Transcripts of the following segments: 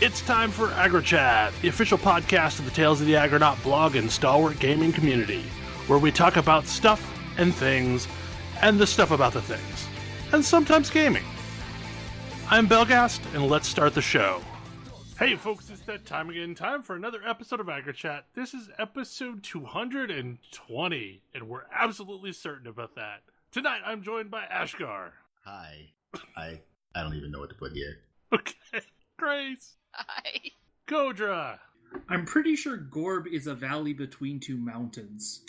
It's time for AggroChat, the official podcast of the Tales of the Aggronaut blog and stalwart gaming community, where we talk about stuff and things, and the stuff about the things, and sometimes gaming. I'm Belgast, and let's start the show. Hey folks, it's that time again, time for another episode of AggroChat. This is episode 220, and we're absolutely certain about that. Tonight I'm joined by Ashgar. Hi. I don't even know what to put here. Okay. Grace. Hi. Godra. I'm pretty sure Gorb is a valley between two mountains.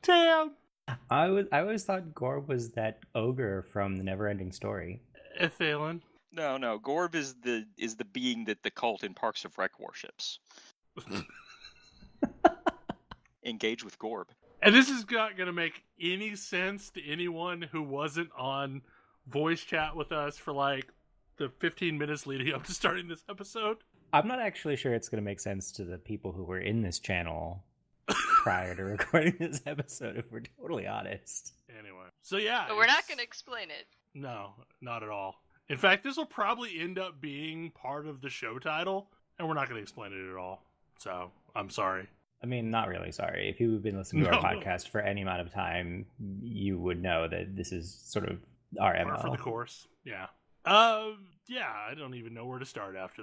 Damn. I always thought Gorb was that ogre from the Neverending Story. Ethalyn. No. Gorb is the being that the cult in Parks of Rec worships. Engage with Gorb. And this is not going to make any sense to anyone who wasn't on voice chat with us for like the 15 minutes leading up to starting this episode. I'm not actually sure it's going to make sense to the people who were in this channel prior to recording this episode, if we're totally honest. Anyway, so yeah. But we're not going to explain it. No, not at all. In fact, this will probably end up being part of the show title, and we're not going to explain it at all. So, I'm sorry. I mean, not really sorry. If you've been listening to our podcast for any amount of time, you would know that this is sort of our MO. Par for the course, yeah. Yeah, I don't even know where to start after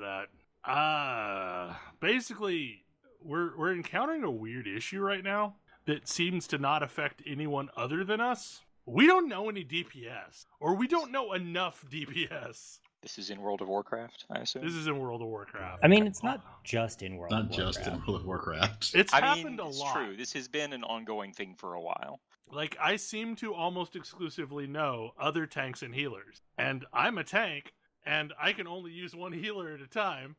that. Basically, we're encountering a weird issue right now that seems to not affect anyone other than us. We don't know any DPS, or we don't know enough DPS. This is in World of Warcraft, I assume? This is in World of Warcraft. I mean, it's not just in World of Warcraft. Not just in World of Warcraft. It's happened a lot. It's true. This has been an ongoing thing for a while. Like, I seem to almost exclusively know other tanks and healers. And I'm a tank, and I can only use one healer at a time.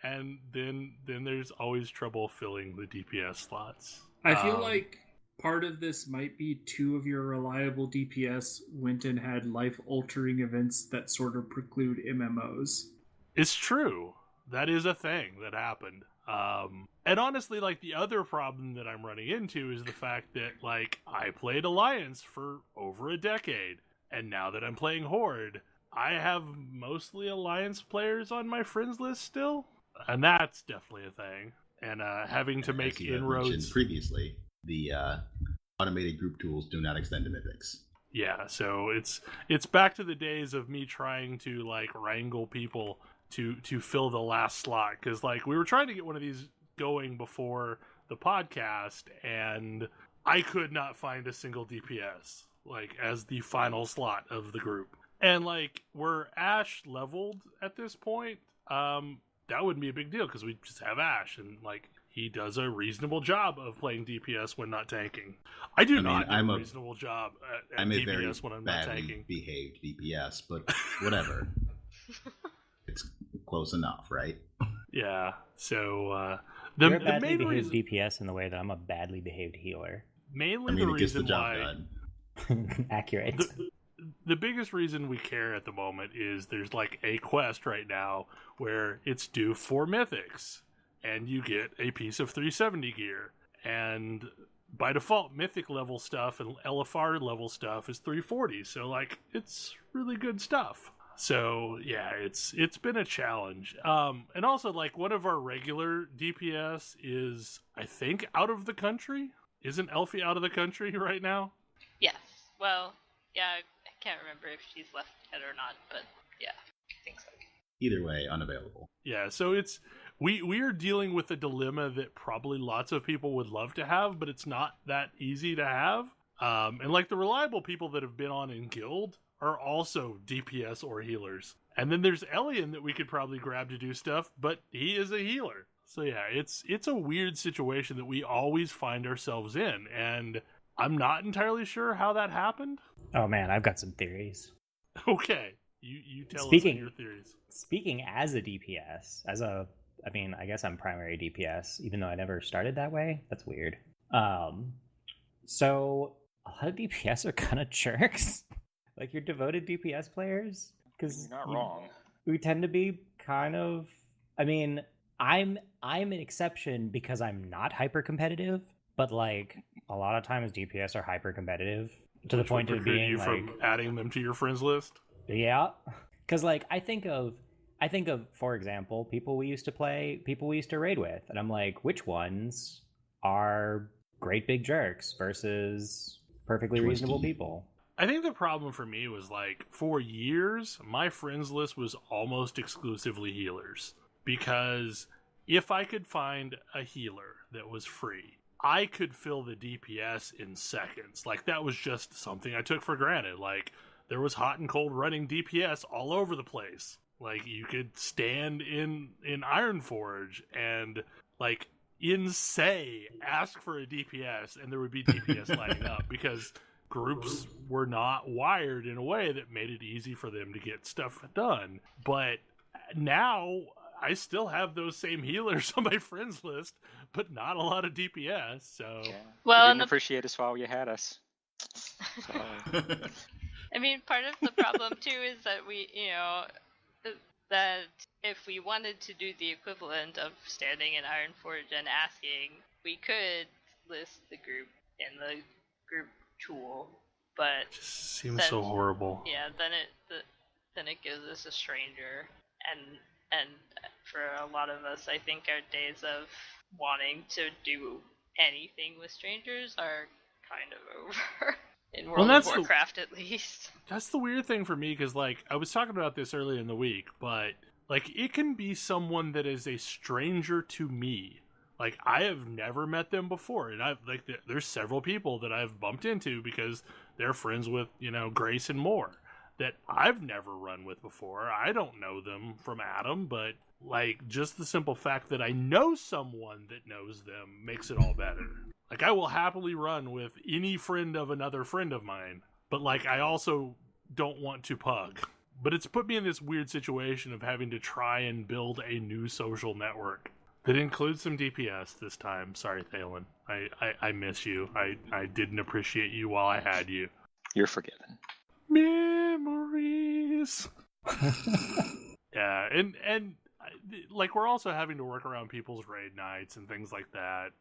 And then there's always trouble filling the DPS slots. I feel like part of this might be two of your reliable DPS went and had life-altering events that sort of preclude MMOs. It's true. That is a thing that happened. And honestly, like, the other problem that I'm running into is the fact that, like, I played Alliance for over a decade, and now that I'm playing Horde, I have mostly Alliance players on my friends list still, and that's definitely a thing. And having to make inroads. Mentioned previously, the automated group tools do not extend to mythics. Yeah, so it's back to the days of me trying to, like, wrangle people to fill the last slot, because, like, we were trying to get one of these going before the podcast, and I could not find a single DPS, like, as the final slot of the group. And, like, we're Ash leveled at this point, that wouldn't be a big deal, because we just have Ash, and, like, he does a reasonable job of playing DPS when not tanking. I do not do a reasonable job at DPS when I'm not tanking. I'm a very badly behaved DPS, but whatever. It's close enough, right? Yeah, so you're a badly behaved DPS in the way that I'm a badly behaved healer. Mainly the reason why... Accurate. The biggest reason we care at the moment is there's, like, a quest right now where it's due 4 mythics, and you get a piece of 370 gear. And by default, mythic level stuff and LFR level stuff is 340, so, like, it's really good stuff. So, yeah, it's been a challenge. And also, like, one of our regular DPS is, I think, out of the country? Isn't Elfie out of the country right now? Yes. Well, yeah, I can't remember if she's left yet or not, but yeah, I think so. Either way, unavailable. Yeah, so it's... We are dealing with a dilemma that probably lots of people would love to have, but it's not that easy to have. And, like, the reliable people that have been on in Guild are also DPS or healers. And then there's Elian that we could probably grab to do stuff, but he is a healer. So yeah, it's a weird situation that we always find ourselves in, and I'm not entirely sure how that happened. Oh man, I've got some theories. Okay, you tell us your theories. Speaking as a DPS, I guess I'm primary DPS, even though I never started that way. That's weird. So a lot of DPS are kind of jerks. Like, your devoted DPS players, because you're not wrong. We tend to be kind of. I mean, I'm an exception because I'm not hyper competitive, but, like, a lot of times DPS are hyper competitive to the point of being you like from adding them to your friends list. Yeah, Because like I think of, for example, people we used to raid with, and I'm like, which ones are great big jerks versus perfectly reasonable people? I think the problem for me was like for years, my friends list was almost exclusively healers, because if I could find a healer that was free, I could fill the DPS in seconds. Like that was just something I took for granted. Like there was hot and cold running DPS all over the place. Like you could stand in Ironforge and like in Say ask for a DPS and there would be DPS lining up because groups were not wired in a way that made it easy for them to get stuff done. But now I still have those same healers on my friends list, but not a lot of DPS. So well, you didn't appreciate us while you had us. So. I mean, part of the problem too is that that if we wanted to do the equivalent of standing in Ironforge and asking, we could list the group in the group tool, but it just seems so horrible. Yeah, then it gives us a stranger, and for a lot of us, I think our days of wanting to do anything with strangers are kind of over. In World of Warcraft, at least. That's the weird thing for me, because, like, I was talking about this earlier in the week, but, like, it can be someone that is a stranger to me. Like, I have never met them before, and there's several people that I've bumped into because they're friends with, Grace and more, that I've never run with before. I don't know them from Adam, but, like, just the simple fact that I know someone that knows them makes it all better. Like, I will happily run with any friend of another friend of mine, but, like, I also don't want to pug. But it's put me in this weird situation of having to try and build a new social network that includes some DPS this time. Sorry, Thalen. I miss you. I didn't appreciate you while I had you. You're forgiven. Memories! Yeah, and like, we're also having to work around people's raid nights and things like that.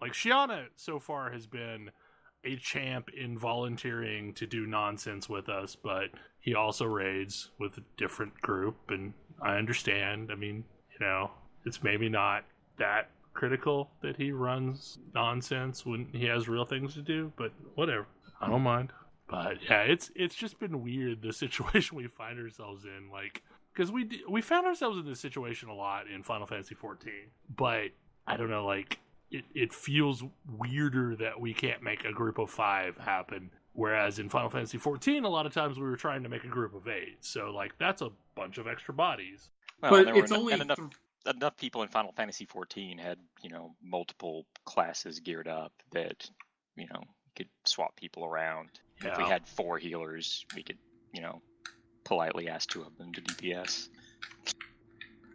Like, Shiana so far has been a champ in volunteering to do nonsense with us, but he also raids with a different group, and I understand. I mean, it's maybe not that critical that he runs nonsense when he has real things to do, but whatever. I don't mind. But yeah, it's just been weird, the situation we find ourselves in, like, because we found ourselves in this situation a lot in Final Fantasy XIV, but I don't know, like, it feels weirder that we can't make a group of 5 happen, whereas in Final Fantasy XIV, a lot of times we were trying to make a group of 8, so, like, that's a bunch of extra bodies. Well, but it's only enough people in Final Fantasy XIV had, multiple classes geared up that, could swap people around. Yeah. If we had 4 healers, we could, politely ask 2 of them to DPS.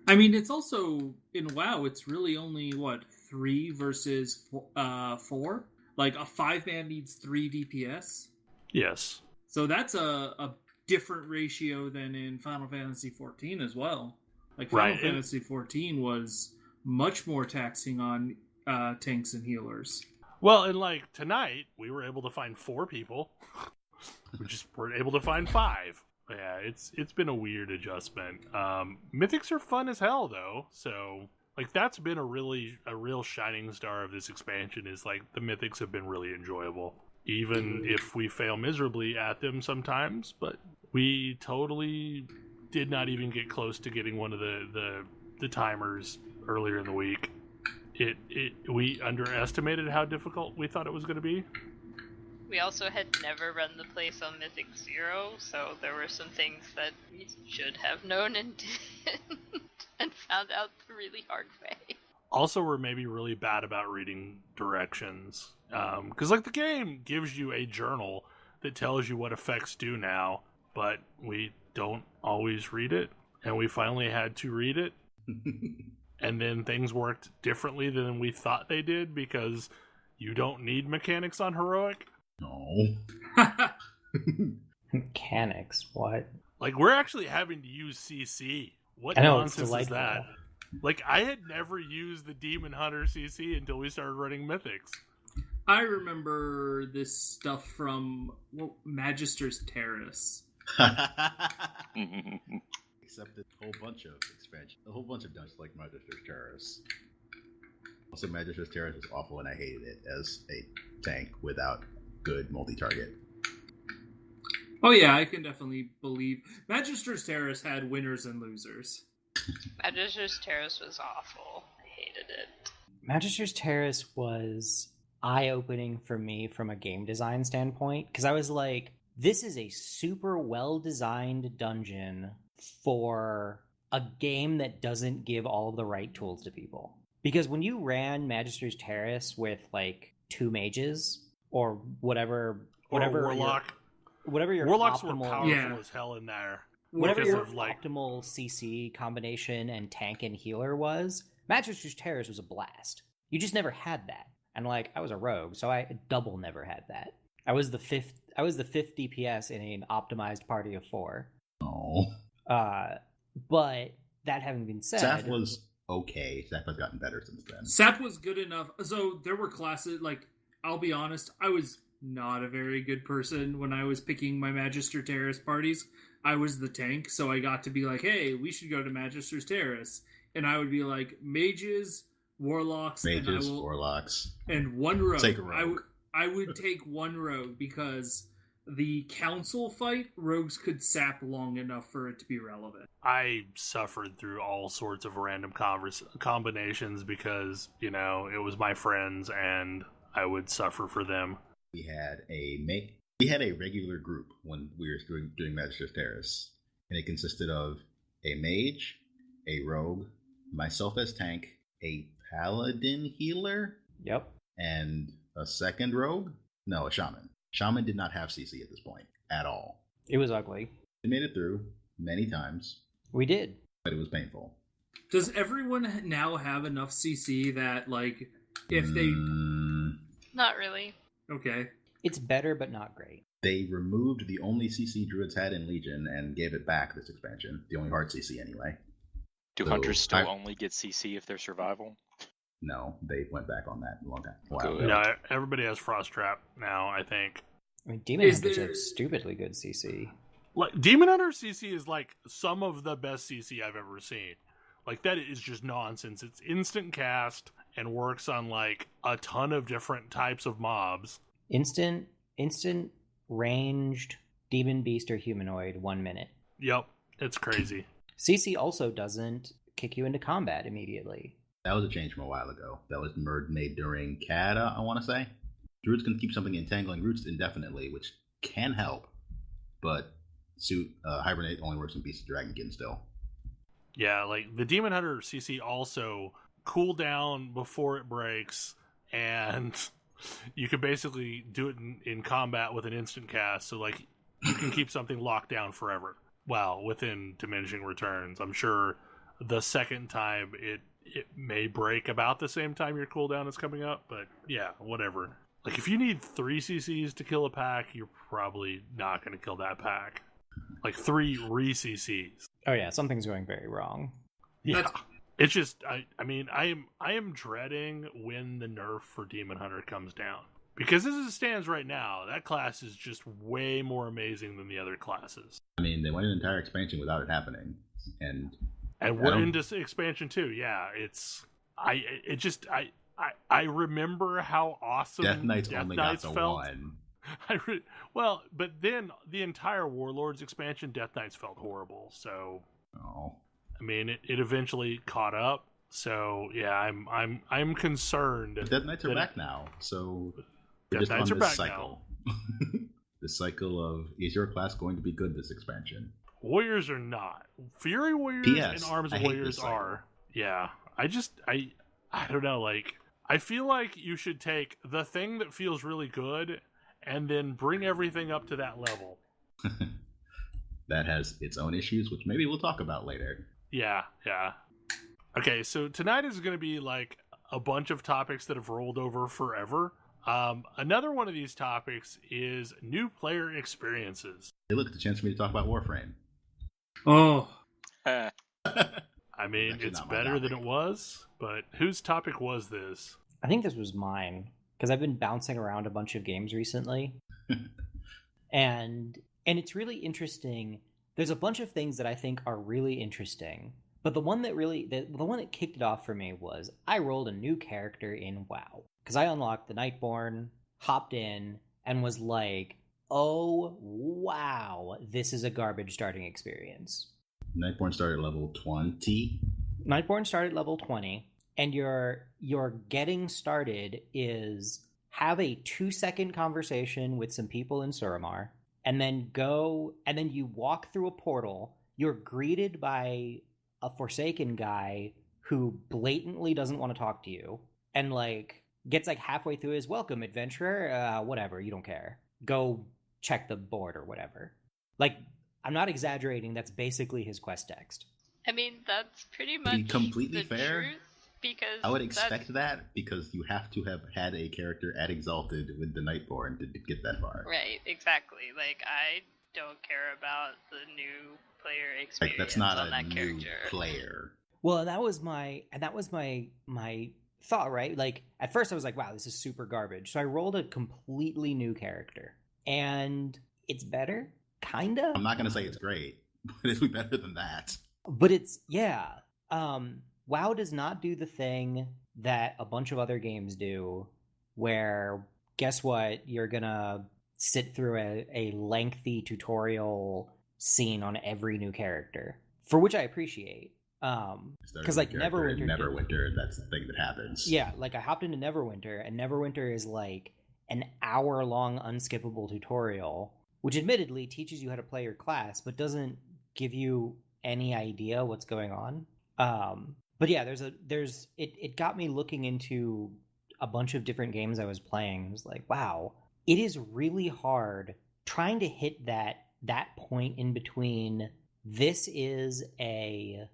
I mean, it's also, in WoW, it's really only, 3 versus 4? Like, a 5-man needs 3 DPS? Yes. So that's a different ratio than in Final Fantasy XIV as well. Like, Final Fantasy XIV was much more taxing on tanks and healers. Well, and, like, tonight, we were able to find 4 people. We just weren't able to find 5. Yeah, it's been a weird adjustment. Mythics are fun as hell, though, so, like, that's been a real shining star of this expansion, is, like, the Mythics have been really enjoyable. Even if we fail miserably at them sometimes, but we totally did not even get close to getting one of the timers earlier in the week. We underestimated how difficult we thought it was going to be. We also had never run the place on Mythic 0, so there were some things that we should have known and didn't, and found out the really hard way. Also, we're maybe really bad about reading directions. Because, like, the game gives you a journal that tells you what effects do now, but we don't always read it, and we finally had to read it. And then things worked differently than we thought they did, because you don't need mechanics on Heroic. No. Mechanics? What? Like, we're actually having to use CC. What nonsense is that? Like, I had never used the Demon Hunter CC until we started running Mythics. I remember this stuff from Magister's Terrace. Except a whole bunch of expansion, a whole bunch of dungeons like Magister's Terrace. Also, Magister's Terrace was awful, and I hated it as a tank without good multi-target. Oh yeah, I can definitely believe Magister's Terrace had winners and losers. Magister's Terrace was awful. I hated it. Magister's Terrace was eye-opening for me from a game design standpoint, because I was like, this is a super well-designed dungeon for a game that doesn't give all of the right tools to people. Because when you ran Magister's Terrace with like 2 mages or whatever Warlock. Whatever your Warlocks optimal, were powerful as hell in there. whatever Because your of, like, optimal CC combination and tank and healer was, Magister's Terrace was a blast. You just never had that. And like, I was a rogue, so I double never had that. I was the fifth DPS in an optimized party of 4. Oh. But that having been said, Sap was okay. Sap has gotten better since then. Sap was good enough. So there were classes, like, I'll be honest, I was not a very good person when I was picking my Magister Terrace parties. I was the tank, so I got to be like, hey, we should go to Magister's Terrace. And I would be like, mages, warlocks, Warlocks. and one rogue. Take a rogue. I would take one rogue because the council fight, rogues could sap long enough for it to be relevant. I suffered through all sorts of random combinations because, you know, it was my friends and I would suffer for them. We had a regular group when we were doing Magister's Terrace, and it consisted of a mage, a rogue, myself as tank, a paladin healer, yep, and a second rogue? No, a shaman. Shaman did not have CC at this point at all. it was ugly. We made it through many times, We did. but it was painful. Does everyone now have enough CC that, like, if they... Not really. Okay. It's better, but not great. They removed the only CC druids had in Legion and gave it back this expansion. The only hard CC anyway. Do So, hunters still only get CC if they're survival? No, they went back on that a long time. Good. Wow. No, everybody has Frost Trap now, I think. I mean, Demon Is Hunters there- have stupidly good CC. Like, Demon Hunter CC is like some of the best CC I've ever seen. Like, that is just nonsense. It's instant cast and works on like a ton of different types of mobs. Instant ranged demon beast or humanoid 1 minute. Yep, it's crazy. CC also doesn't kick you into combat immediately. That was a change from a while ago. That was made during CADA, I want to say. Druids can keep something entangling roots indefinitely, which can help, but Hibernate only works in Beast of Dragonkin still. Yeah, like the Demon Hunter CC also cool down before it breaks, and you can basically do it in combat with an instant cast, so like you can keep something locked down forever. Well, within diminishing returns. I'm sure the second time it may break about the same time your cooldown is coming up, but yeah, whatever. Like if you need 3 CCs to kill a pack, you're probably not going to kill that pack. Like 3 re-CCs. Oh yeah, something's going very wrong. Yeah. That's- It's just I am dreading when the nerf for Demon Hunter comes down. Because as it stands right now, that class is just way more amazing than the other classes. I mean, they went an entire expansion without it happening, and we're into expansion too. Yeah, I remember how awesome Death Knights only got Knights the felt. one. Well, but then the entire Warlords expansion, Death Knights felt horrible. So, Oh, I mean, it eventually caught up. So yeah, I'm concerned. but Death Knights are that back now, so Death we're just Knights on are this back cycle. The cycle of, is your class going to be good this expansion? Warriors are not. Fury Warriors P.S. and Arms I hate Warriors this cycle. are. Yeah. I don't know, like I feel like you should take the thing that feels really good and then bring everything up to that level. That has its own issues, which maybe we'll talk about later. Yeah. Okay, so tonight is going to be like a bunch of topics that have rolled over forever. Another one of these topics is new player experiences. Hey, look, it's a chance for me to talk about Warframe. Oh, I mean, Actually, it's not my better than topic. it was, but whose topic was this? I think this was mine because I've been bouncing around a bunch of games recently, and And it's really interesting. There's a bunch of things that I think are really interesting, but the one that kicked it off for me was I rolled a new character in WoW because I unlocked the Nightborn, hopped in, and was like, oh wow, this is a garbage starting experience. Nightborn started level 20. Nightborn started level 20, and your getting started is have a 2-second conversation with some people in Suramar, and then you walk through a portal. You're greeted by a Forsaken guy who blatantly doesn't want to talk to you, and like gets like halfway through his welcome, adventurer, whatever, you don't care. Go check the board or whatever. Like, I'm not exaggerating, that's basically his quest text. I mean, that's pretty much To be completely the fair, truth, because I would expect that because you have to have had a character at Exalted with the Nightborn to get that far. Right, exactly. Like, I don't care about the new player experience Like, that's not on a that new character. player. Well, that was my thought, right? Like, at first I was like, wow, this is super garbage. So I rolled a completely new character. And it's better, kinda. I'm not going to say it's great, but it'll be better than that. But it's, yeah. WoW does not do the thing that a bunch of other games do, where, guess what, you're gonna sit through a lengthy tutorial scene on every new character, for which I appreciate. Because like Neverwinter, that's the thing that happens. Yeah, like I hopped into Neverwinter, and Neverwinter is like an hour-long unskippable tutorial, which admittedly teaches you how to play your class, but doesn't give you any idea what's going on. But yeah, it got me looking into a bunch of different games I was playing. It was like, wow, it is really hard trying to hit that point in between. This is a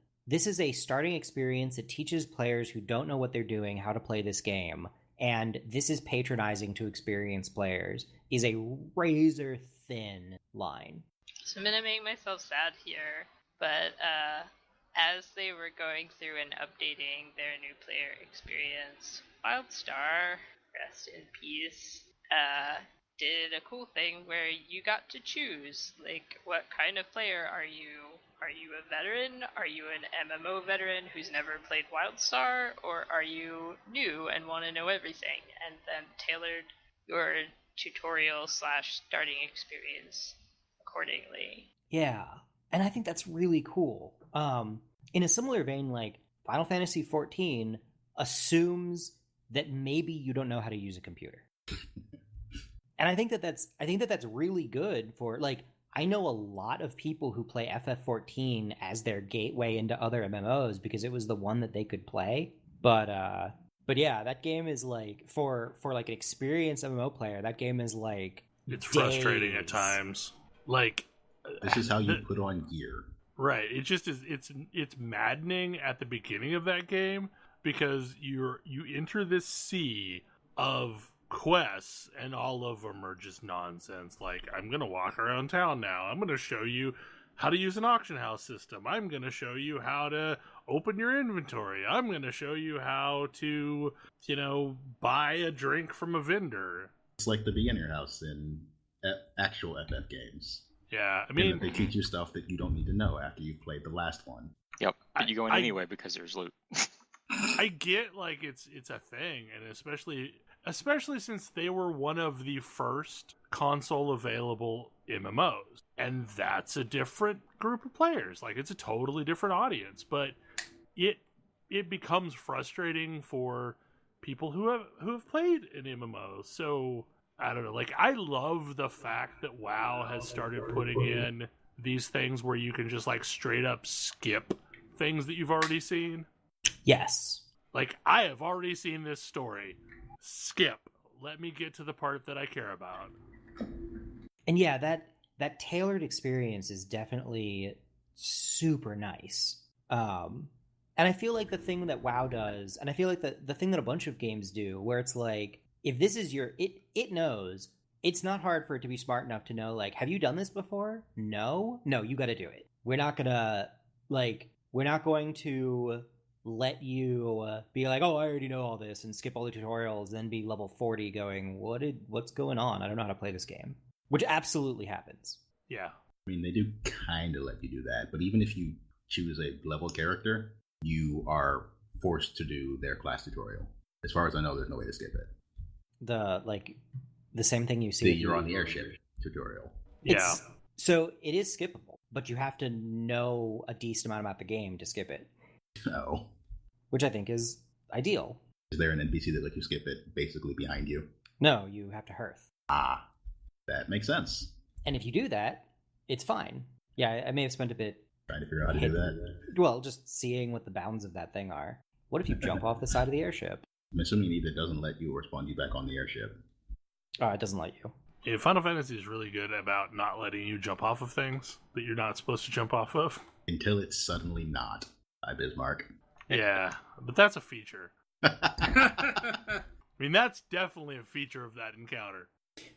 starting experience that teaches players who don't know what they're doing how to play this game, and this is patronizing to experienced players, is a razor thin line. So I'm gonna make myself sad here, but as they were going through and updating their new player experience, WildStar, rest in peace, did a cool thing where you got to choose, like, what kind of player are you? Are you a veteran? Are you an MMO veteran who's never played WildStar? Or are you new and want to know everything? And then tailored your tutorial / starting experience accordingly. Yeah, and I think that's really cool. In a similar vein, like Final Fantasy XIV assumes that maybe you don't know how to use a computer, and I think that's really good for, like, I know a lot of people who play FF14 as their gateway into other MMOs because it was the one that they could play. But yeah, that game is like for like an experienced MMO player, that game is like it's frustrating at times. Like, this is how you put on gear. Right. It just is. It's maddening at the beginning of that game because you enter this sea of quests and all of them are just nonsense. Like, I'm gonna walk around town now. I'm gonna show you how to use an auction house system. I'm gonna show you how to open your inventory. I'm gonna show you how to, buy a drink from a vendor. It's like the beginner house in actual FF games. Yeah, I mean, they teach you stuff that you don't need to know after you've played the last one. Yep, but you go in anyway because there's loot. I get, like, it's a thing, and especially since they were one of the first console available MMOs, and that's a different group of players. Like, it's a totally different audience, but it becomes frustrating for people who have played an MMO. So I don't know. Like, I love the fact that WoW has started putting in these things where you can just, like, straight up skip things that you've already seen. Yes. Like, I have already seen this story. Skip. Let me get to the part that I care about. And yeah, that tailored experience is definitely super nice. And I feel like the thing that WoW does, and I feel like the thing that a bunch of games do, where it's like, if this is it knows, it's not hard for it to be smart enough to know, like, have you done this before? No, you got to do it. We're not going to let you be like, oh, I already know all this and skip all the tutorials, then be level 40 going, what's going on? I don't know how to play this game. Which absolutely happens. Yeah. I mean, they do kind of let you do that, but even if you choose a level character, you are forced to do their class tutorial. As far as I know, there's no way to skip it. The same thing you see. You're on the airship tutorial. Yeah. So it is skippable, but you have to know a decent amount about the game to skip it. Oh. Which I think is ideal. Is there an NPC that lets you skip it basically behind you? No, you have to hearth. Ah, that makes sense. And if you do that, it's fine. Yeah, I may have spent a bit Trying to figure out how to do that. Well, just seeing what the bounds of that thing are. What if you jump off the side of the airship? I'm assuming it either doesn't let you or spawn you back on the airship. Oh, it doesn't let you. Yeah, Final Fantasy is really good about not letting you jump off of things that you're not supposed to jump off of. Until it's suddenly not. Hi, Bismarck. Yeah, but that's a feature. I mean, that's definitely a feature of that encounter.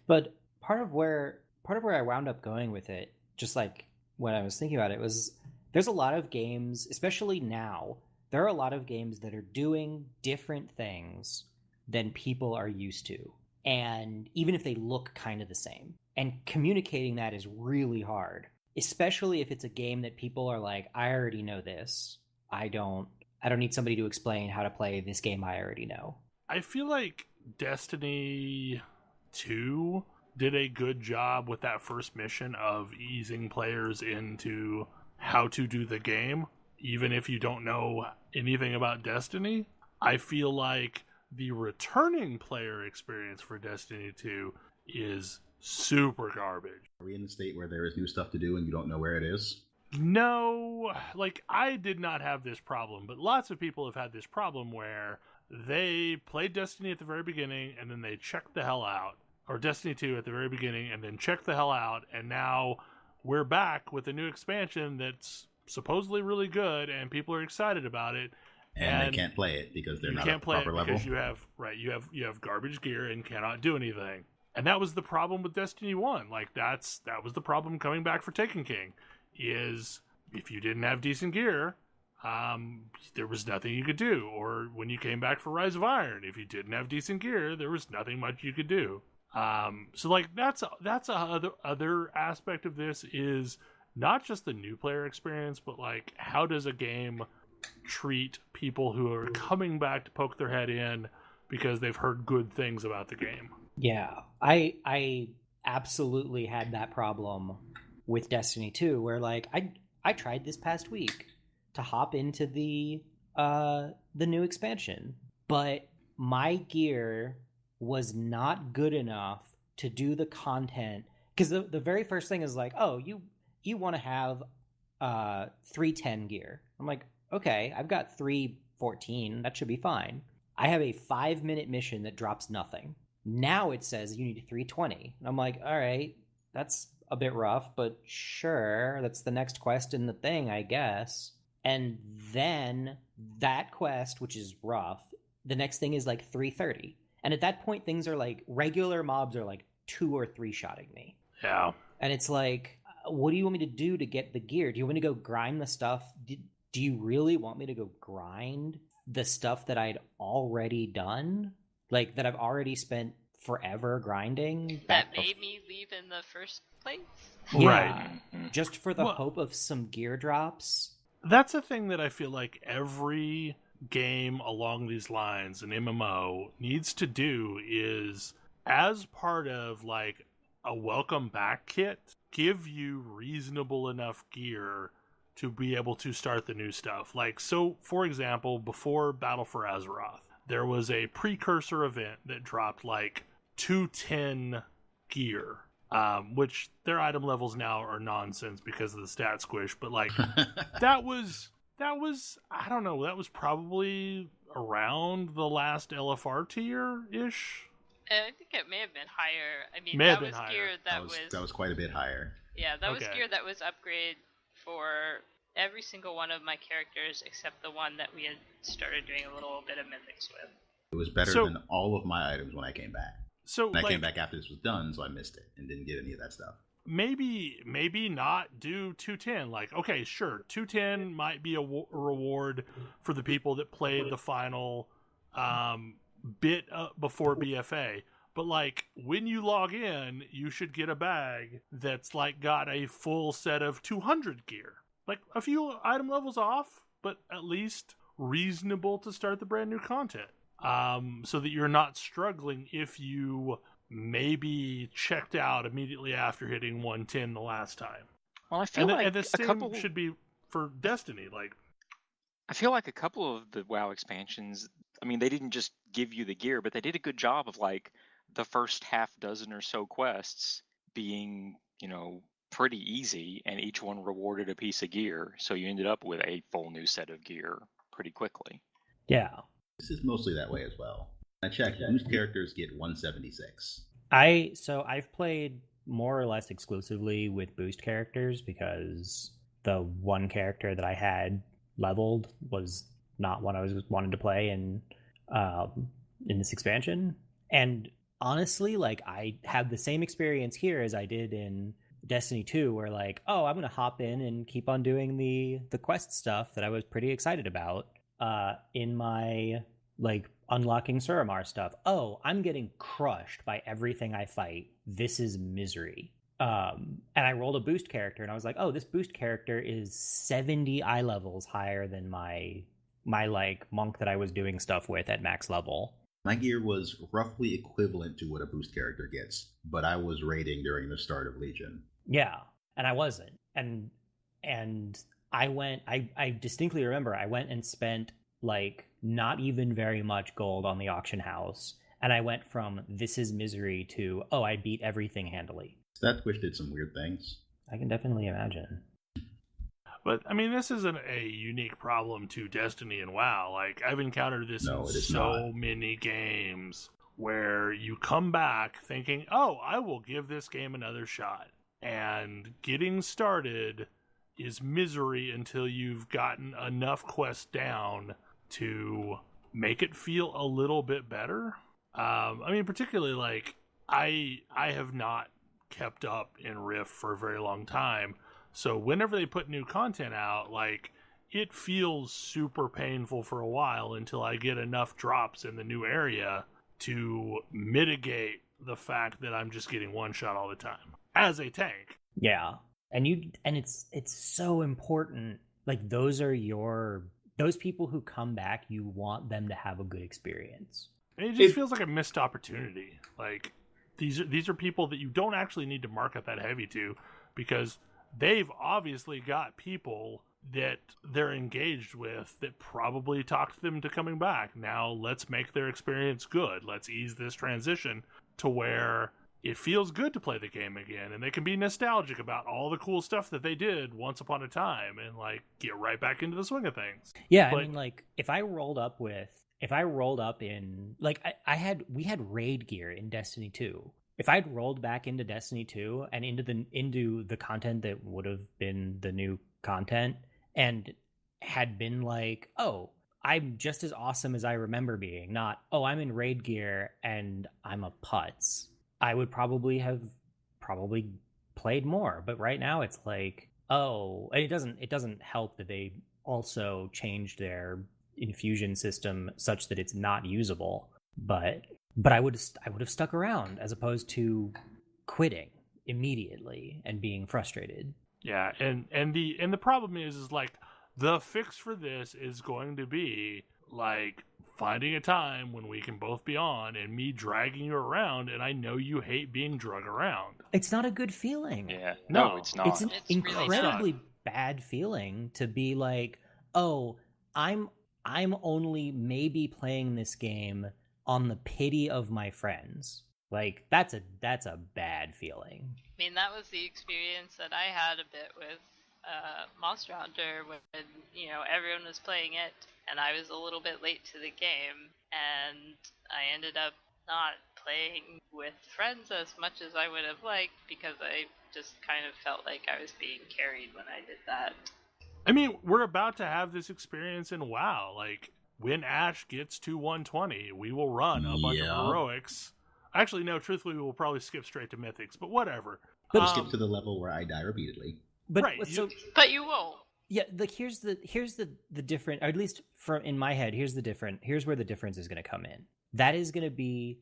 But part of where I wound up going with it, just like when I was thinking about it, was there's a lot of games, especially now, there are a lot of games that are doing different things than people are used to. And even if they look kind of the same. And communicating that is really hard. Especially if it's a game that people are like, I already know this. I don't need somebody to explain how to play this game I already know. I feel like Destiny 2 did a good job with that first mission of easing players into how to do the game, even if you don't know anything about Destiny. I feel like the returning player experience for Destiny 2 is super garbage. Are we in the state where there is new stuff to do and you don't know where it is? No, like, I did not have this problem, but lots of people have had this problem where they played Destiny at the very beginning and then they checked the hell out, or Destiny 2 at the very beginning and then checked the hell out, and now we're back with a new expansion that's supposedly really good and people are excited about it. And they can't play it because they're not at the proper level. Because you have garbage gear and cannot do anything. And that was the problem with Destiny 1. Like, that was the problem coming back for Taken King, is if you didn't have decent gear, there was nothing you could do. Or when you came back for Rise of Iron, if you didn't have decent gear, there was nothing much you could do. So like that's a other aspect of this, is not just the new player experience, but like, how does a game treat people who are coming back to poke their head in because they've heard good things about the game? Yeah, I absolutely had that problem with Destiny 2, where like I tried this past week to hop into the new expansion, but my gear was not good enough to do the content, because the very first thing is like, oh, you want to have 310 gear. I'm like, okay, I've got 314, that should be fine. I have a 5-minute mission that drops nothing. Now it says you need 320. And I'm like, all right, that's a bit rough, but sure, that's the next quest in the thing, I guess. And then that quest, which is rough, the next thing is like 330. And at that point, things are like, regular mobs are like 2 or 3 shotting me. Yeah. And it's like, what do you want me to do to get the gear? Do you want me to go grind the stuff? Do you really want me to go grind the stuff that I'd already done? Like, that I've already spent forever grinding? That made me leave in the first place? Yeah, Right. Just for the hope of some gear drops? That's a thing that I feel like every game along these lines, an MMO, needs to do, is, as part of like a welcome back kit, give you reasonable enough gear to be able to start the new stuff. Like, so for example, before Battle for Azeroth, there was a precursor event that dropped like 210 gear, which their item levels now are nonsense because of the stat squish, but like that was I don't know, that was probably around the last LFR tier ish. I think it may have been higher. I mean, May have that been was higher. gear That was quite a bit higher. Yeah, that was Okay. gear that was upgrade for every single one of my characters except the one that we had started doing a little bit of mythics with. It was better than all of my items when I came back. So And I came back after this was done, so I missed it and didn't get any of that stuff. maybe not do 210. Like, okay, sure, 210 might be a reward for the people that played the final bit before BFA, But like when you log in, you should get a bag that's like got a full set of 200 gear. Like a few item levels off, but at least reasonable to start the brand new content. So that you're not struggling if you maybe checked out immediately after hitting 110 the last time. Well, I feel like the same should be for Destiny. Like, I feel like a couple of the WoW expansions, I mean, they didn't just give you the gear, but they did a good job of like the first half dozen or so quests being, you know, pretty easy, and each one rewarded a piece of gear. So you ended up with a full new set of gear pretty quickly. Yeah. This is mostly that way as well. I checked, boost characters get 176. I've played more or less exclusively with boost characters because the one character that I had leveled was not one I was wanted to play in this expansion. And honestly, like I had the same experience here as I did in Destiny 2, where like, oh, I'm gonna hop in and keep on doing the quest stuff that I was pretty excited about in my like unlocking Suramar stuff. Oh, I'm getting crushed by everything I fight. This is misery. And I rolled a boost character, and I was like, oh, this boost character is 70 eye levels higher than my like monk that I was doing stuff with at max level. My gear was roughly equivalent to what a boost character gets, but I was raiding during the start of Legion. Yeah, and I wasn't. And I distinctly remember I went and spent like not even very much gold on the auction house, and I went from this is misery to, oh, I beat everything handily. That squish did some weird things. I can definitely imagine. But I mean, this isn't a unique problem to Destiny and WoW. Like, I've encountered this in so many games where you come back thinking, oh, I will give this game another shot. And getting started is misery until you've gotten enough quests down to make it feel a little bit better. I mean, particularly, like, I have not kept up in Rift for a very long time. So whenever they put new content out, like, it feels super painful for a while until I get enough drops in the new area to mitigate the fact that I'm just getting one shot all the time as a tank. Yeah. And it's so important. Like, those people who come back, you want them to have a good experience. And it just feels like a missed opportunity. Like, these are people that you don't actually need to market that heavy to, because they've obviously got people that they're engaged with that probably talked them to coming back. Now let's make their experience good. Let's ease this transition to where it feels good to play the game again, and they can be nostalgic about all the cool stuff that they did once upon a time and like get right back into the swing of things. Yeah, but, I mean, like, if I rolled up in, like, we had raid gear in Destiny 2. If I'd rolled back into Destiny 2 and into the content that would have been the new content and had been like, oh, I'm just as awesome as I remember being, not, oh, I'm in raid gear and I'm a putz, I would probably have played more. But right now it's like, oh, and it doesn't help that they also changed their infusion system such that it's not usable. But I would have stuck around as opposed to quitting immediately and being frustrated. Yeah, and the problem is like the fix for this is going to be like finding a time when we can both be on and me dragging you around, and I know you hate being drug around. It's not a good feeling. Yeah, no, it's not. It's an incredibly bad feeling to be like, oh, I'm only maybe playing this game on the pity of my friends. Like, that's a bad feeling. I mean, that was the experience that I had a bit with Monster Hunter when, you know, everyone was playing it and I was a little bit late to the game, and I ended up not playing with friends as much as I would have liked because I just kind of felt like I was being carried when I did that. I mean, we're about to have this experience in WoW. Like, when Ash gets to 120, we will run a bunch of heroics. Actually, no, truthfully, we will probably skip straight to mythics, but whatever. But skip to the level where I die repeatedly. But right, but you won't. Yeah, like here's the different, or at least from in my head, here's where the difference is going to come in. That is going to be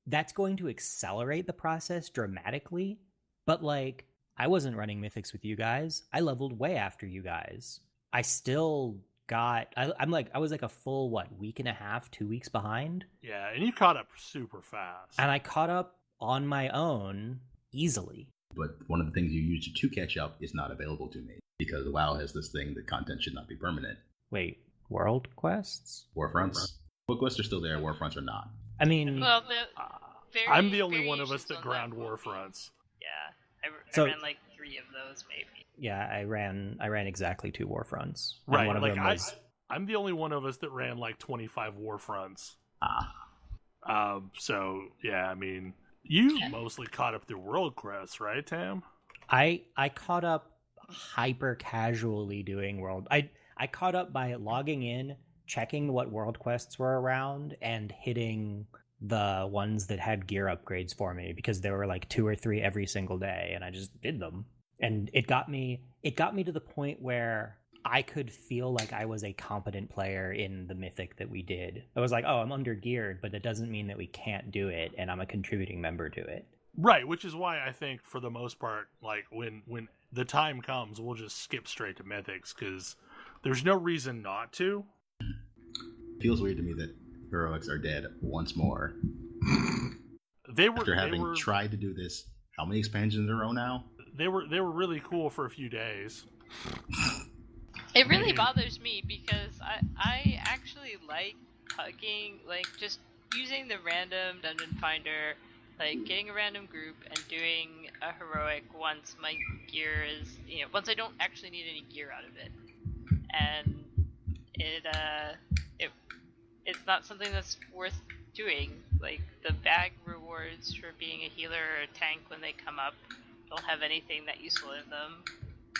that's going to accelerate the process dramatically. But like, I wasn't running Mythics with you guys. I leveled way after you guys. I still got, I was like a full, week and a half, 2 weeks behind. Yeah, and you caught up super fast. And I caught up on my own easily. But one of the things you use to catch up is not available to me because WoW has this thing that content should not be permanent. Wait, world quests? Warfronts? World quests are still there, Warfronts are not. I mean, Well, I'm the only one of us that ground Warfronts. Yeah, So- I ran like 3 of those maybe. yeah, I ran exactly 2 Warfronts. And Right, one of like them was I'm the only one of us that ran like 25 Warfronts. So yeah, I mean, you mostly caught up through world quests, right, Tam? I caught up hyper casually doing world. I caught up by logging in, checking what world quests were around, and hitting the ones that had gear upgrades for me because there were like 2 or 3 every single day, and I just did them. And it got me to the point where I could feel like I was a competent player in the Mythic that we did. I was like, oh, I'm under geared, but that doesn't mean that we can't do it, and I'm a contributing member to it. Right, which is why I think for the most part, like when the time comes, we'll just skip straight to Mythics because there's no reason not to. It feels weird to me that heroics are dead once more. After having tried to do this, how many expansions in a row now? They were really cool for a few days. It really bothers me because I actually like hugging, like just using the random dungeon finder, like getting a random group and doing a heroic once my gear is, once I don't actually need any gear out of it. And it's not something that's worth doing. Like the bag rewards for being a healer or a tank when they come up don't have anything that useful in them,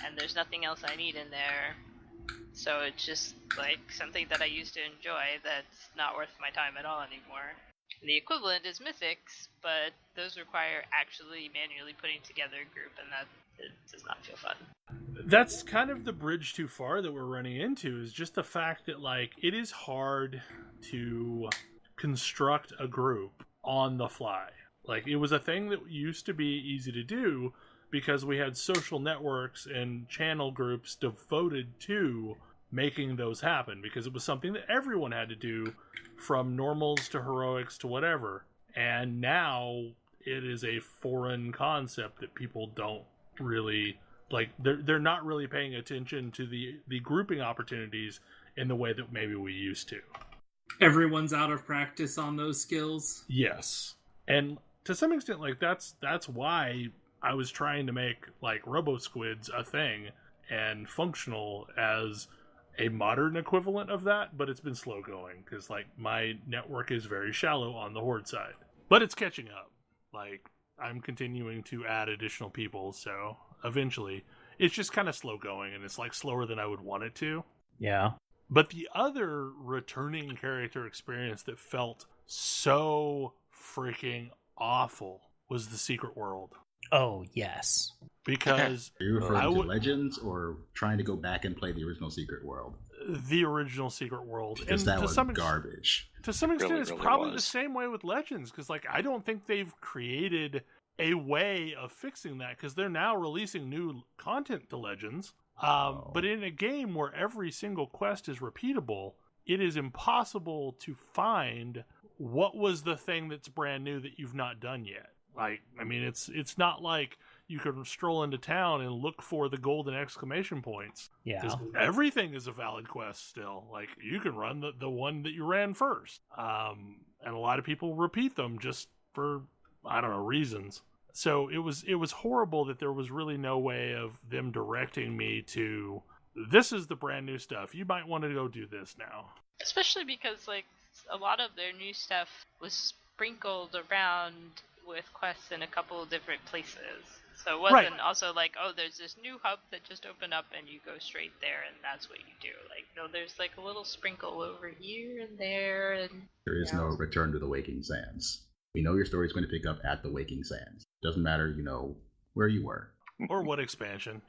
and there's nothing else I need in there. So it's just like something that I used to enjoy that's not worth my time at all anymore. The equivalent is Mythics, but those require actually manually putting together a group, and that it does not feel fun. That's kind of the bridge too far that we're running into, is just the fact that like it is hard to construct a group on the fly. Like it was a thing that used to be easy to do because we had social networks and channel groups devoted to making those happen, because it was something that everyone had to do, from normals to heroics to whatever. And now it is a foreign concept that people don't really like. They're not really paying attention to the grouping opportunities in the way that maybe we used to. Everyone's out of practice on those skills. Yes. And to some extent, like that's why I was trying to make like Robo Squids a thing and functional as a modern equivalent of that, but it's been slow going because like my network is very shallow on the Horde side. But it's catching up. Like I'm continuing to add additional people, so eventually it's just kind of slow going, and it's like slower than I would want it to. Yeah. But the other returning character experience that felt so freaking awful was the Secret World. Oh, yes. Because are you referring to Legends or trying to go back and play the original Secret World? The original Secret World. Because that was garbage. To some extent, Really, it's really probably was. the same way with Legends, because like I don't think they've created a way of fixing that, because they're now releasing new content to Legends. But in a game where every single quest is repeatable, it is impossible to find what was the thing that's brand new that you've not done yet. Like, I mean, it's not like you can stroll into town and look for the golden exclamation points. Yeah. Because everything is a valid quest still. Like, you can run the one that you ran first. And a lot of people repeat them just for, I don't know, reasons. So it was horrible that there was really no way of them directing me to, this is the brand new stuff. You might want to go do this now. Especially because like a lot of their new stuff was sprinkled around with quests in a couple of different places. So it wasn't also like, oh, there's this new hub that just opened up and you go straight there and that's what you do. Like, no, there's like a little sprinkle over here and there. And there is no return to the Waking Sands. We know your story is going to pick up at the Waking Sands. Doesn't matter, where you were. Or what expansion.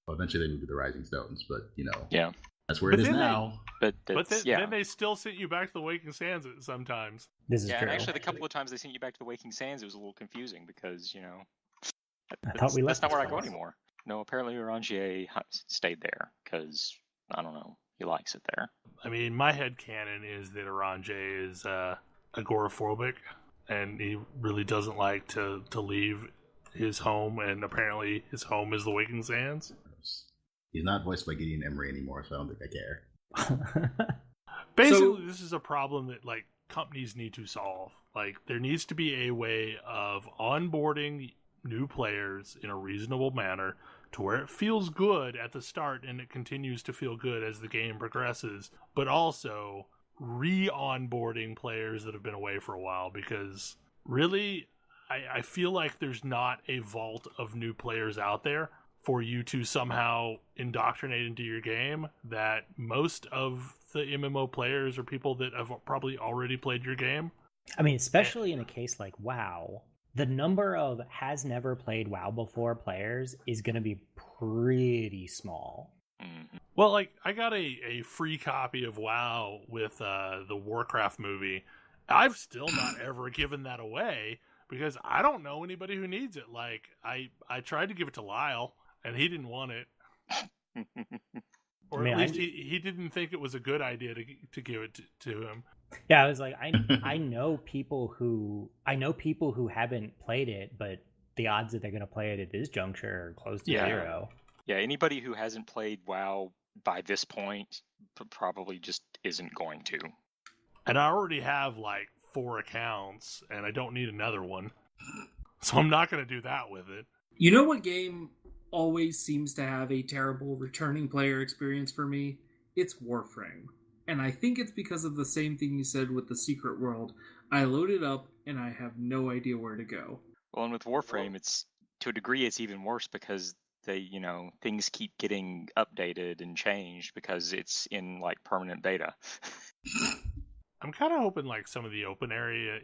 Well, eventually they moved to the Rising Stones, but, Yeah. that's where it is now. But then they still sent you back to the Waking Sands sometimes. This is yeah, true. and actually, the couple of times they sent you back to the Waking Sands, it was a little confusing because I thought we left that's not this where I go place. anymore. No, apparently Orangier stayed there because I don't know, he likes it there. I mean, my headcanon is that Orange is agoraphobic, and he really doesn't like to leave his home, and apparently his home is the Waking Sands. He's not voiced by Gideon Emery anymore, so I don't think I care. Basically, this is a problem that like companies need to solve. Like, there needs to be a way of onboarding new players in a reasonable manner to where it feels good at the start and it continues to feel good as the game progresses, but also re-onboarding players that have been away for a while, because really I feel like there's not a vault of new players out there for you to somehow indoctrinate into your game, that most of the MMO players are people that have probably already played your game. I mean, especially in a case like WoW, the number of has never played WoW before players is going to be pretty small. Mm-hmm. Well, like, I got a free copy of WoW with the Warcraft movie. I've still not ever given that away because I don't know anybody who needs it. Like, I tried to give it to Lyle, and he didn't want it. Or at least he didn't think it was a good idea to give it to him. Yeah, I was like, I know people who haven't played it, but the odds that they're going to play it at this juncture are close to zero. Yeah, anybody who hasn't played WoW by this point probably just isn't going to. And I already have like 4 accounts, and I don't need another one. So I'm not going to do that with it. You know what game always seems to have a terrible returning player experience for me? It's Warframe. And I think it's because of the same thing you said with the Secret World. I load it up, and I have no idea where to go. Well, and with Warframe, it's to a degree it's even worse because things keep getting updated and changed because it's in like permanent beta. I'm kind of hoping like some of the open area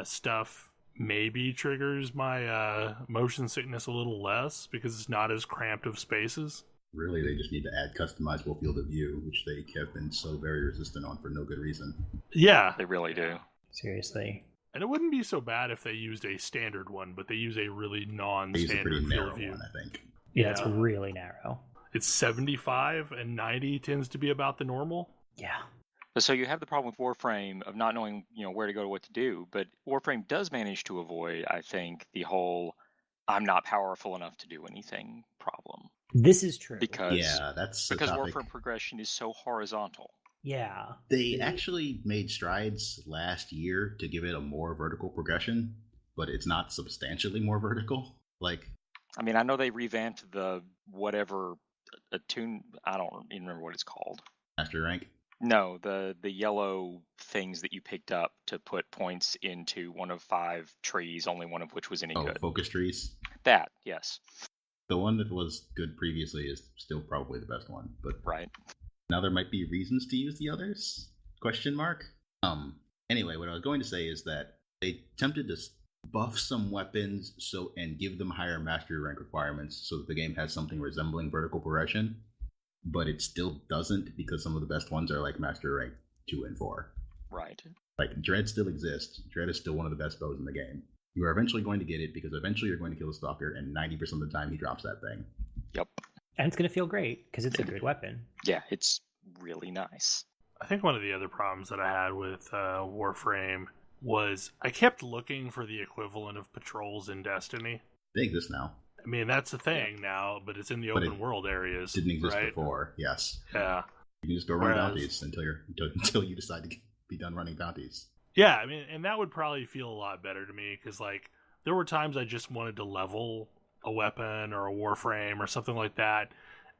stuff maybe triggers my motion sickness a little less because it's not as cramped of spaces. Really, they just need to add customizable field of view, which they have been so very resistant on for no good reason. Yeah. They really do. Seriously. And it wouldn't be so bad if they used a standard one, but they use a really non-standard field of view. One, I think. Yeah, it's really narrow. It's 75 and 90 tends to be about the normal. Yeah. So you have the problem with Warframe of not knowing, where to go to what to do, but Warframe does manage to avoid, I think, the whole I'm not powerful enough to do anything problem. This is true. Because that's Warframe progression is so horizontal. Yeah. They actually made strides last year to give it a more vertical progression, but it's not substantially more vertical. Like, I mean, I know they revamped the whatever attune. I don't even remember what it's called. Master rank. No, the yellow things that you picked up to put points into one of 5 trees, only one of which was any good. Focus trees. That, yes. The one that was good previously is still probably the best one, but right. Now there might be reasons to use the others? Question mark. Anyway, what I was going to say is that they attempted to buff some weapons and give them higher mastery rank requirements so that the game has something resembling vertical progression, but it still doesn't because some of the best ones are like mastery rank 2 and 4. Right. Like, Dread still exists. Dread is still one of the best bows in the game. You are eventually going to get it because eventually you're going to kill the Stalker, and 90% of the time he drops that thing. Yep. And it's going to feel great because it's a good weapon. Yeah, it's really nice. I think one of the other problems that I had with Warframe was I kept looking for the equivalent of patrols in Destiny. They exist now. I mean, that's the thing now, but it's in the open world areas. Didn't exist right? before, yes. Yeah. You can just go run bounties until you decide to be done running bounties. Yeah, I mean, and that would probably feel a lot better to me because, like, there were times I just wanted to level a weapon or a Warframe or something like that,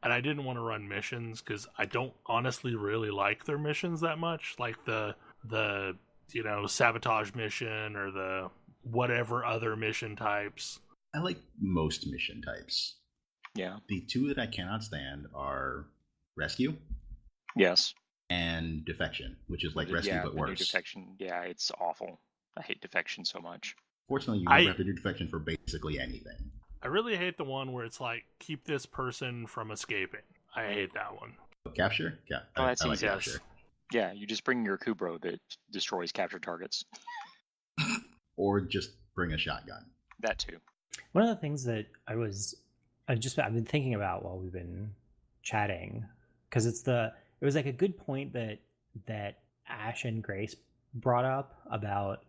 and I didn't want to run missions because I don't honestly really like their missions that much, like the sabotage mission or the whatever other mission types. I like most mission types. Yeah. The 2 that I cannot stand are rescue. Yes. And defection, which is like rescue but worse. Defection, yeah, it's awful. I hate defection so much. Fortunately, you never have to do defection for basically anything. I really hate the one where it's like, keep this person from escaping. I hate that one. Capture? Oh, that's I like easy. capture. Yeah, you just bring your Kubro that destroys capture targets. Or just bring a shotgun. That too. One of the things that I've been thinking about while we've been chatting, because it was like a good point that Ash and Grace brought up about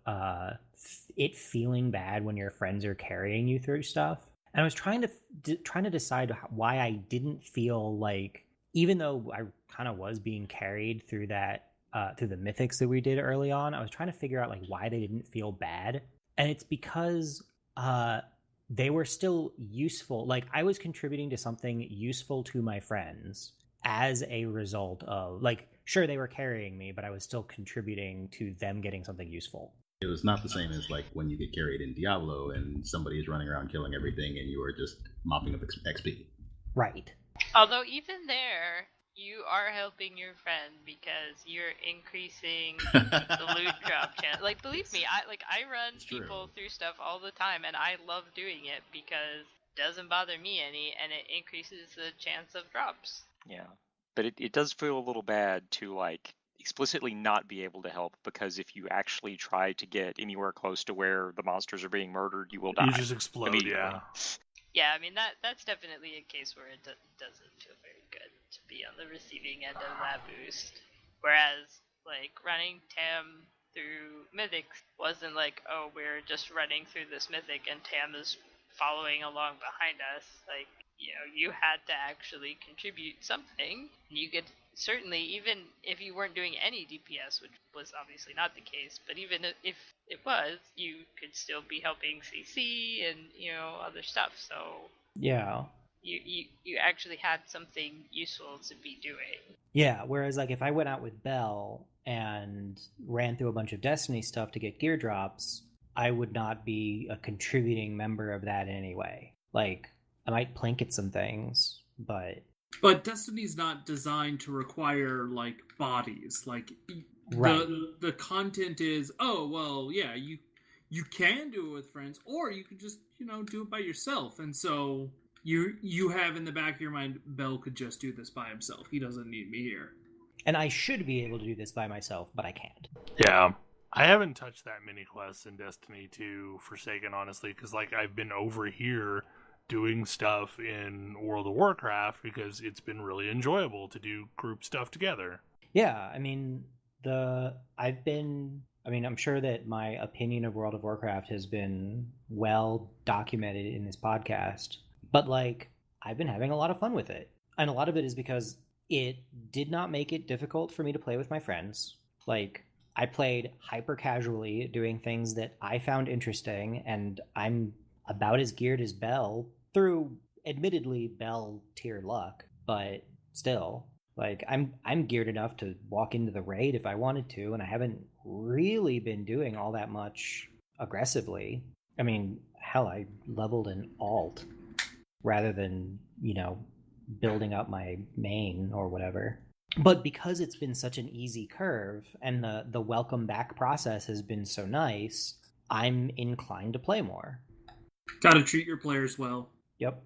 it feeling bad when your friends are carrying you through stuff. And I was trying to decide why I didn't feel like, even though I kind of was being carried through that through the mythics that we did early on, I was trying to figure out like why they didn't feel bad. And it's because they were still useful. Like, I was contributing to something useful to my friends as a result of, like, sure, they were carrying me, but I was still contributing to them getting something useful. It was not the same as like when you get carried in Diablo and somebody is running around killing everything and you are just mopping up XP. Right. Although even there, you are helping your friend because you're increasing the loot drop chance. Like, believe me, I run people through stuff all the time, and I love doing it because it doesn't bother me any, and it increases the chance of drops. Yeah, but it does feel a little bad to like explicitly not be able to help, because if you actually try to get anywhere close to where the monsters are being murdered, you will die. You just explode. Yeah. Yeah, I mean that's definitely a case where it doesn't feel very good to be on the receiving end of that boost. Whereas like running Tam through mythics wasn't like, oh, we're just running through this mythic and Tam is following along behind us. Like, you know, you had to actually contribute something. You could certainly, even if you weren't doing any DPS, which was obviously not the case, but even if it was, you could still be helping CC and, you know, other stuff. So yeah, you actually had something useful to be doing. Yeah, whereas like if I went out with Belle and ran through a bunch of Destiny stuff to get gear drops, I would not be a contributing member of that in any way. Like, I might plink at some things, but Destiny's not designed to require like bodies. Like, right. the content is, oh well, yeah, you can do it with friends, or you can just, you know, do it by yourself. And so you have in the back of your mind, Bell could just do this by himself. He doesn't need me here. And I should be able to do this by myself, but I can't. Yeah. I haven't touched that many quests in Destiny 2 Forsaken, honestly, because like I've been over here doing stuff in World of Warcraft because it's been really enjoyable to do group stuff together. Yeah, I mean, I'm sure that my opinion of World of Warcraft has been well documented in this podcast, but like, I've been having a lot of fun with it. And a lot of it is because it did not make it difficult for me to play with my friends. Like, I played hyper casually, doing things that I found interesting, and I'm about as geared as Bell, through admittedly Bell tier luck, but still, like, I'm geared enough to walk into the raid if I wanted to, and I haven't really been doing all that much aggressively. I mean, hell, I leveled an alt rather than, you know, building up my main or whatever. But because it's been such an easy curve and the welcome back process has been so nice, I'm inclined to play more. Gotta treat your players well. Yep.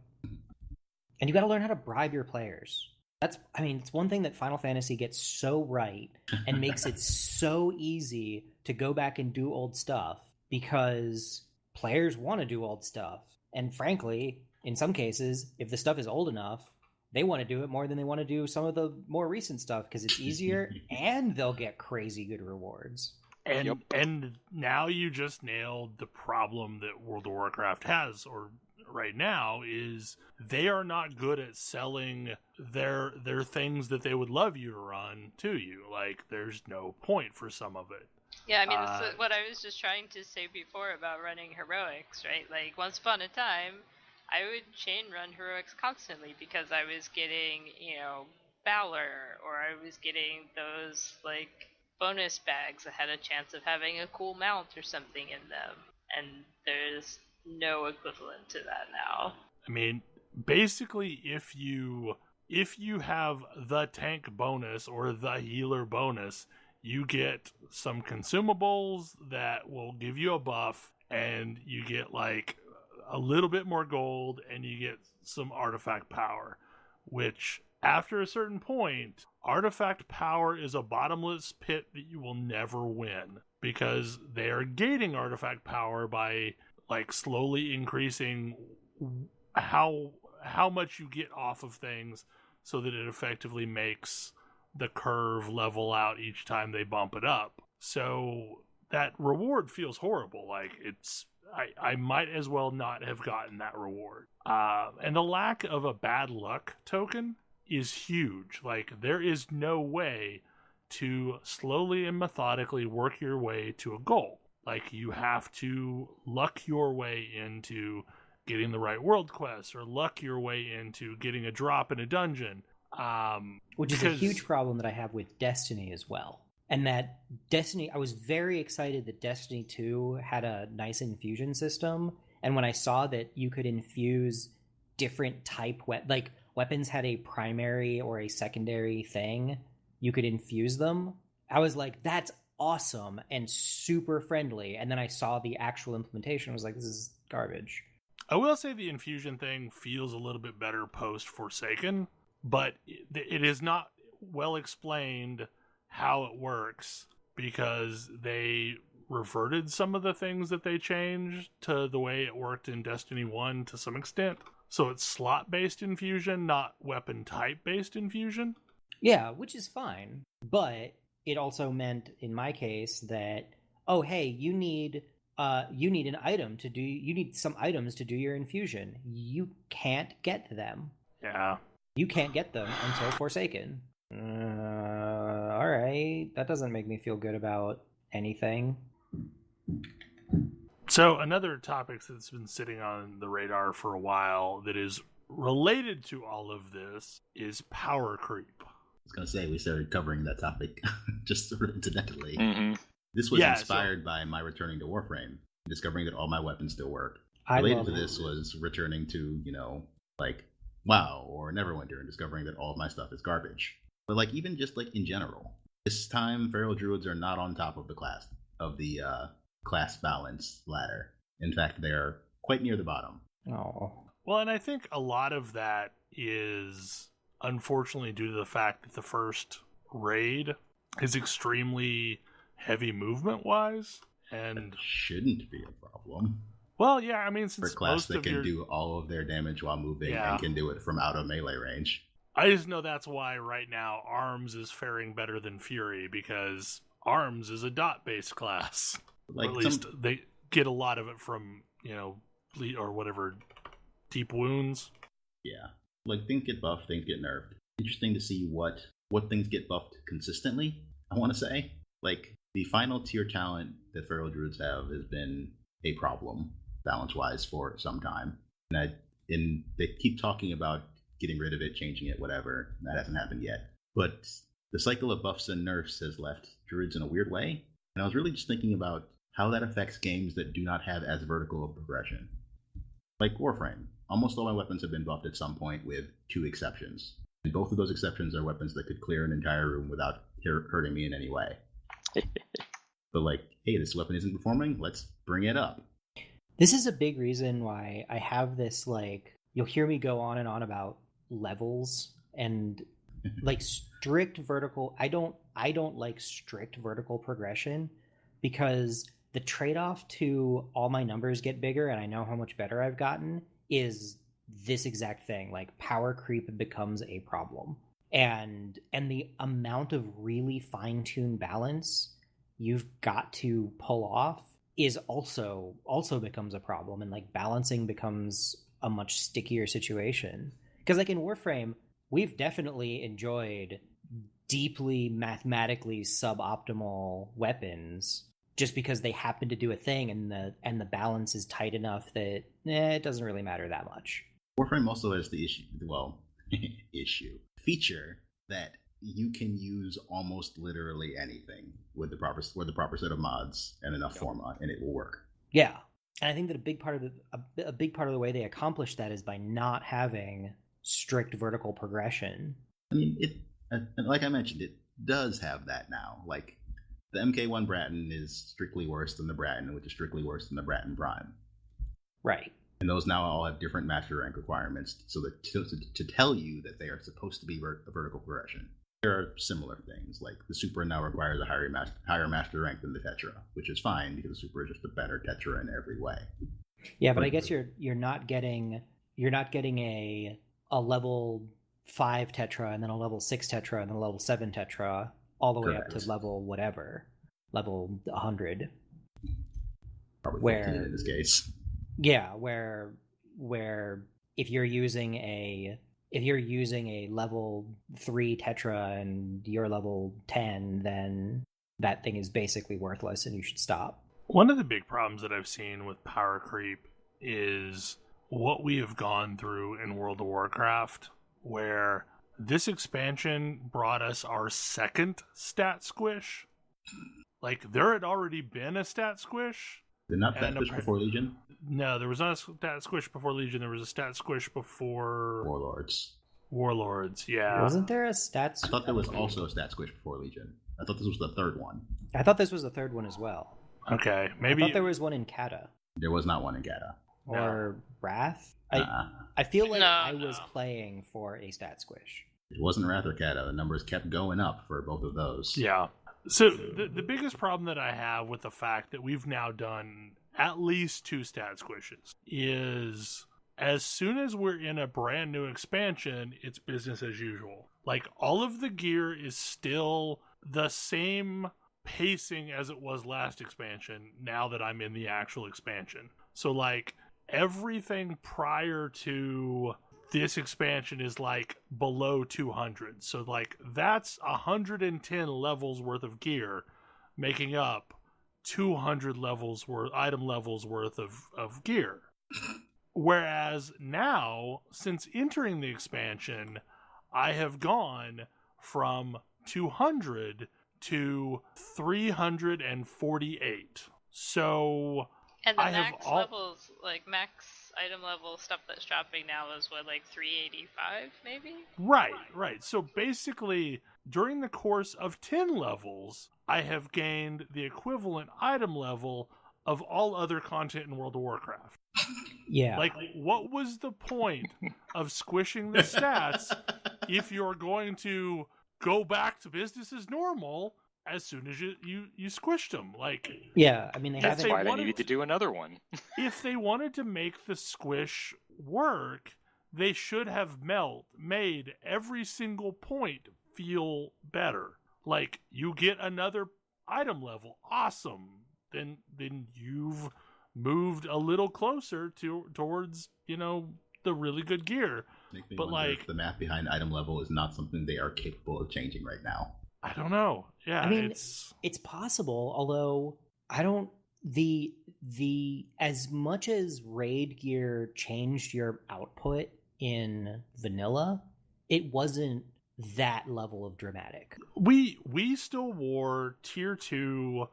And you gotta learn how to bribe your players. It's one thing that Final Fantasy gets so right and makes it so easy to go back and do old stuff, because players want to do old stuff. And frankly, in some cases, if the stuff is old enough, they want to do it more than they want to do some of the more recent stuff because it's easier and they'll get crazy good rewards. And now you just nailed the problem that World of Warcraft has, or right now, is they are not good at selling their things that they would love you to run to you. Like, there's no point for some of it. Yeah, I mean, that's what I was just trying to say before about running heroics, right? Like, once upon a time, I would chain run heroics constantly because I was getting, you know, Valor, or I was getting those, like, bonus bags that had a chance of having a cool mount or something in them. And there's no equivalent to that now. I mean, basically, if you have the tank bonus or the healer bonus, you get some consumables that will give you a buff, and you get, like, a little bit more gold, and you get some artifact power, which after a certain point, artifact power is a bottomless pit that you will never win, because they are gating artifact power by like slowly increasing how much you get off of things, so that it effectively makes the curve level out each time they bump it up. So that reward feels horrible. Like, I might as well not have gotten that reward. And the lack of a bad luck token is huge. Like, there is no way to slowly and methodically work your way to a goal. Like, you have to luck your way into getting the right world quest, or luck your way into getting a drop in a dungeon. Which is a huge problem that I have with Destiny as well. And that Destiny, I was very excited that Destiny 2 had a nice infusion system. And when I saw that you could infuse different type, like weapons had a primary or a secondary thing, you could infuse them. I was like, that's awesome and super friendly. And then I saw the actual implementation. I was like, this is garbage. I will say the infusion thing feels a little bit better post Forsaken, but it is not well explained how it works, because they reverted some of the things that they changed to the way it worked in Destiny 1 to some extent. So it's slot-based infusion, not weapon type-based infusion. Yeah, which is fine. But it also meant, in my case, that, oh, hey, you need an item to do, you need some items to do your infusion. You can't get them. Yeah. You can't get them until Forsaken. All right. That doesn't make me feel good about anything. So another topic that's been sitting on the radar for a while that is related to all of this is power creep. I was going to say, we started covering that topic just sort of incidentally. Mm-hmm. This was inspired by my returning to Warframe, discovering that all my weapons still work. Related to this was returning to, like WoW or Neverwinter, and discovering that all of my stuff is garbage. But like, even just like in general, this time Feral Druids are not on top of the class balance ladder. In fact, they're quite near the bottom. Oh. Well, and I think a lot of that is unfortunately due to the fact that the first raid is extremely heavy movement wise, and that shouldn't be a problem. Well, yeah, I mean, since for a class most that of can do all of their damage while moving and can do it from out of melee range. I just know that's why right now Arms is faring better than Fury, because Arms is a dot-based class. Like, or at least they get a lot of it from, bleed or whatever, deep wounds. Yeah. Like, things get buffed, things get nerfed. Interesting to see what things get buffed consistently, I want to say. Like, the final tier talent that Feral Druids have has been a problem, balance-wise, for some time. And they keep talking about getting rid of it, changing it, whatever. That hasn't happened yet. But the cycle of buffs and nerfs has left Druids in a weird way. And I was really just thinking about how that affects games that do not have as vertical of progression. Like Warframe. Almost all my weapons have been buffed at some point, with 2 exceptions. And both of those exceptions are weapons that could clear an entire room without hurting me in any way. But like, hey, this weapon isn't performing, let's bring it up. This is a big reason why I have this, like, you'll hear me go on and on about levels and like strict vertical. I don't like strict vertical progression, because the trade-off to all my numbers get bigger and I know how much better I've gotten is this exact thing. Like, power creep becomes a problem. And the amount of really fine-tuned balance you've got to pull off is also becomes a problem. And like, balancing becomes a much stickier situation. Because like in Warframe, we've definitely enjoyed deeply mathematically suboptimal weapons just because they happen to do a thing, and the balance is tight enough that it doesn't really matter that much. Warframe also has the feature that you can use almost literally anything with the proper set of mods and enough format, and it will work. Yeah, and I think that a big part of the way they accomplish that is by not having strict vertical progression. I mean, like I mentioned, it does have that now. Like, the MK1 Bratton is strictly worse than the Bratton, which is strictly worse than the Bratton Prime. Right. And those now all have different master rank requirements, so that to tell you that they are supposed to be a vertical progression. There are similar things, like the Supra now requires a higher master rank than the Tetra, which is fine because the Supra is just a better Tetra in every way. Yeah, but I guess you're not getting a level 5 Tetra and then a level 6 Tetra and then a level 7 Tetra all the way up to level 100. Probably 15 in this case. Yeah, where if you're using a level 3 Tetra and you're level 10, then that thing is basically worthless and you should stop. One of the big problems that I've seen with power creep is what we have gone through in World of Warcraft, where this expansion brought us our second stat squish. Like, there had already been a stat squish. Did not stat squish before Legion? No, there was not a stat squish before Legion. There was a stat squish before Warlords, yeah. Wasn't there a stat I thought there was also a stat squish before Legion. I thought this was the third one. I thought this was the third one as well. Okay, maybe... I thought there was one in Kata. There was not one in Kata. Or Wrath? I feel like I was playing for a stat squish. It wasn't Wrath or Kata. The numbers kept going up for both of those. Yeah. So the biggest problem that I have with the fact that we've now done at least 2 stat squishes is as soon as we're in a brand new expansion, it's business as usual. Like, all of the gear is still the same pacing as it was last expansion now that I'm in the actual expansion. So, like, everything prior to this expansion is, like, below 200. So, like, that's 110 levels worth of gear making up 200 item levels worth of gear. Whereas now, since entering the expansion, I have gone from 200 to 348. So... And the max levels, like max item level stuff that's dropping now is what, like 385 maybe? Right. So basically, during the course of 10 levels, I have gained the equivalent item level of all other content in World of Warcraft. Yeah. Like, what was the point of squishing the stats if you're going to go back to business as normal as soon as you squished them? Like, yeah, I mean, that's why they needed to do another one. If they wanted to make the squish work, they should have made every single point feel better. Like, you get another item level, awesome. Then you've moved a little closer towards, the really good gear. But like, the math behind item level is not something they are capable of changing right now. I don't know. Yeah, I mean, it's possible, although I don't. The as much as raid gear changed your output in vanilla, it wasn't that level of dramatic. We still wore tier 2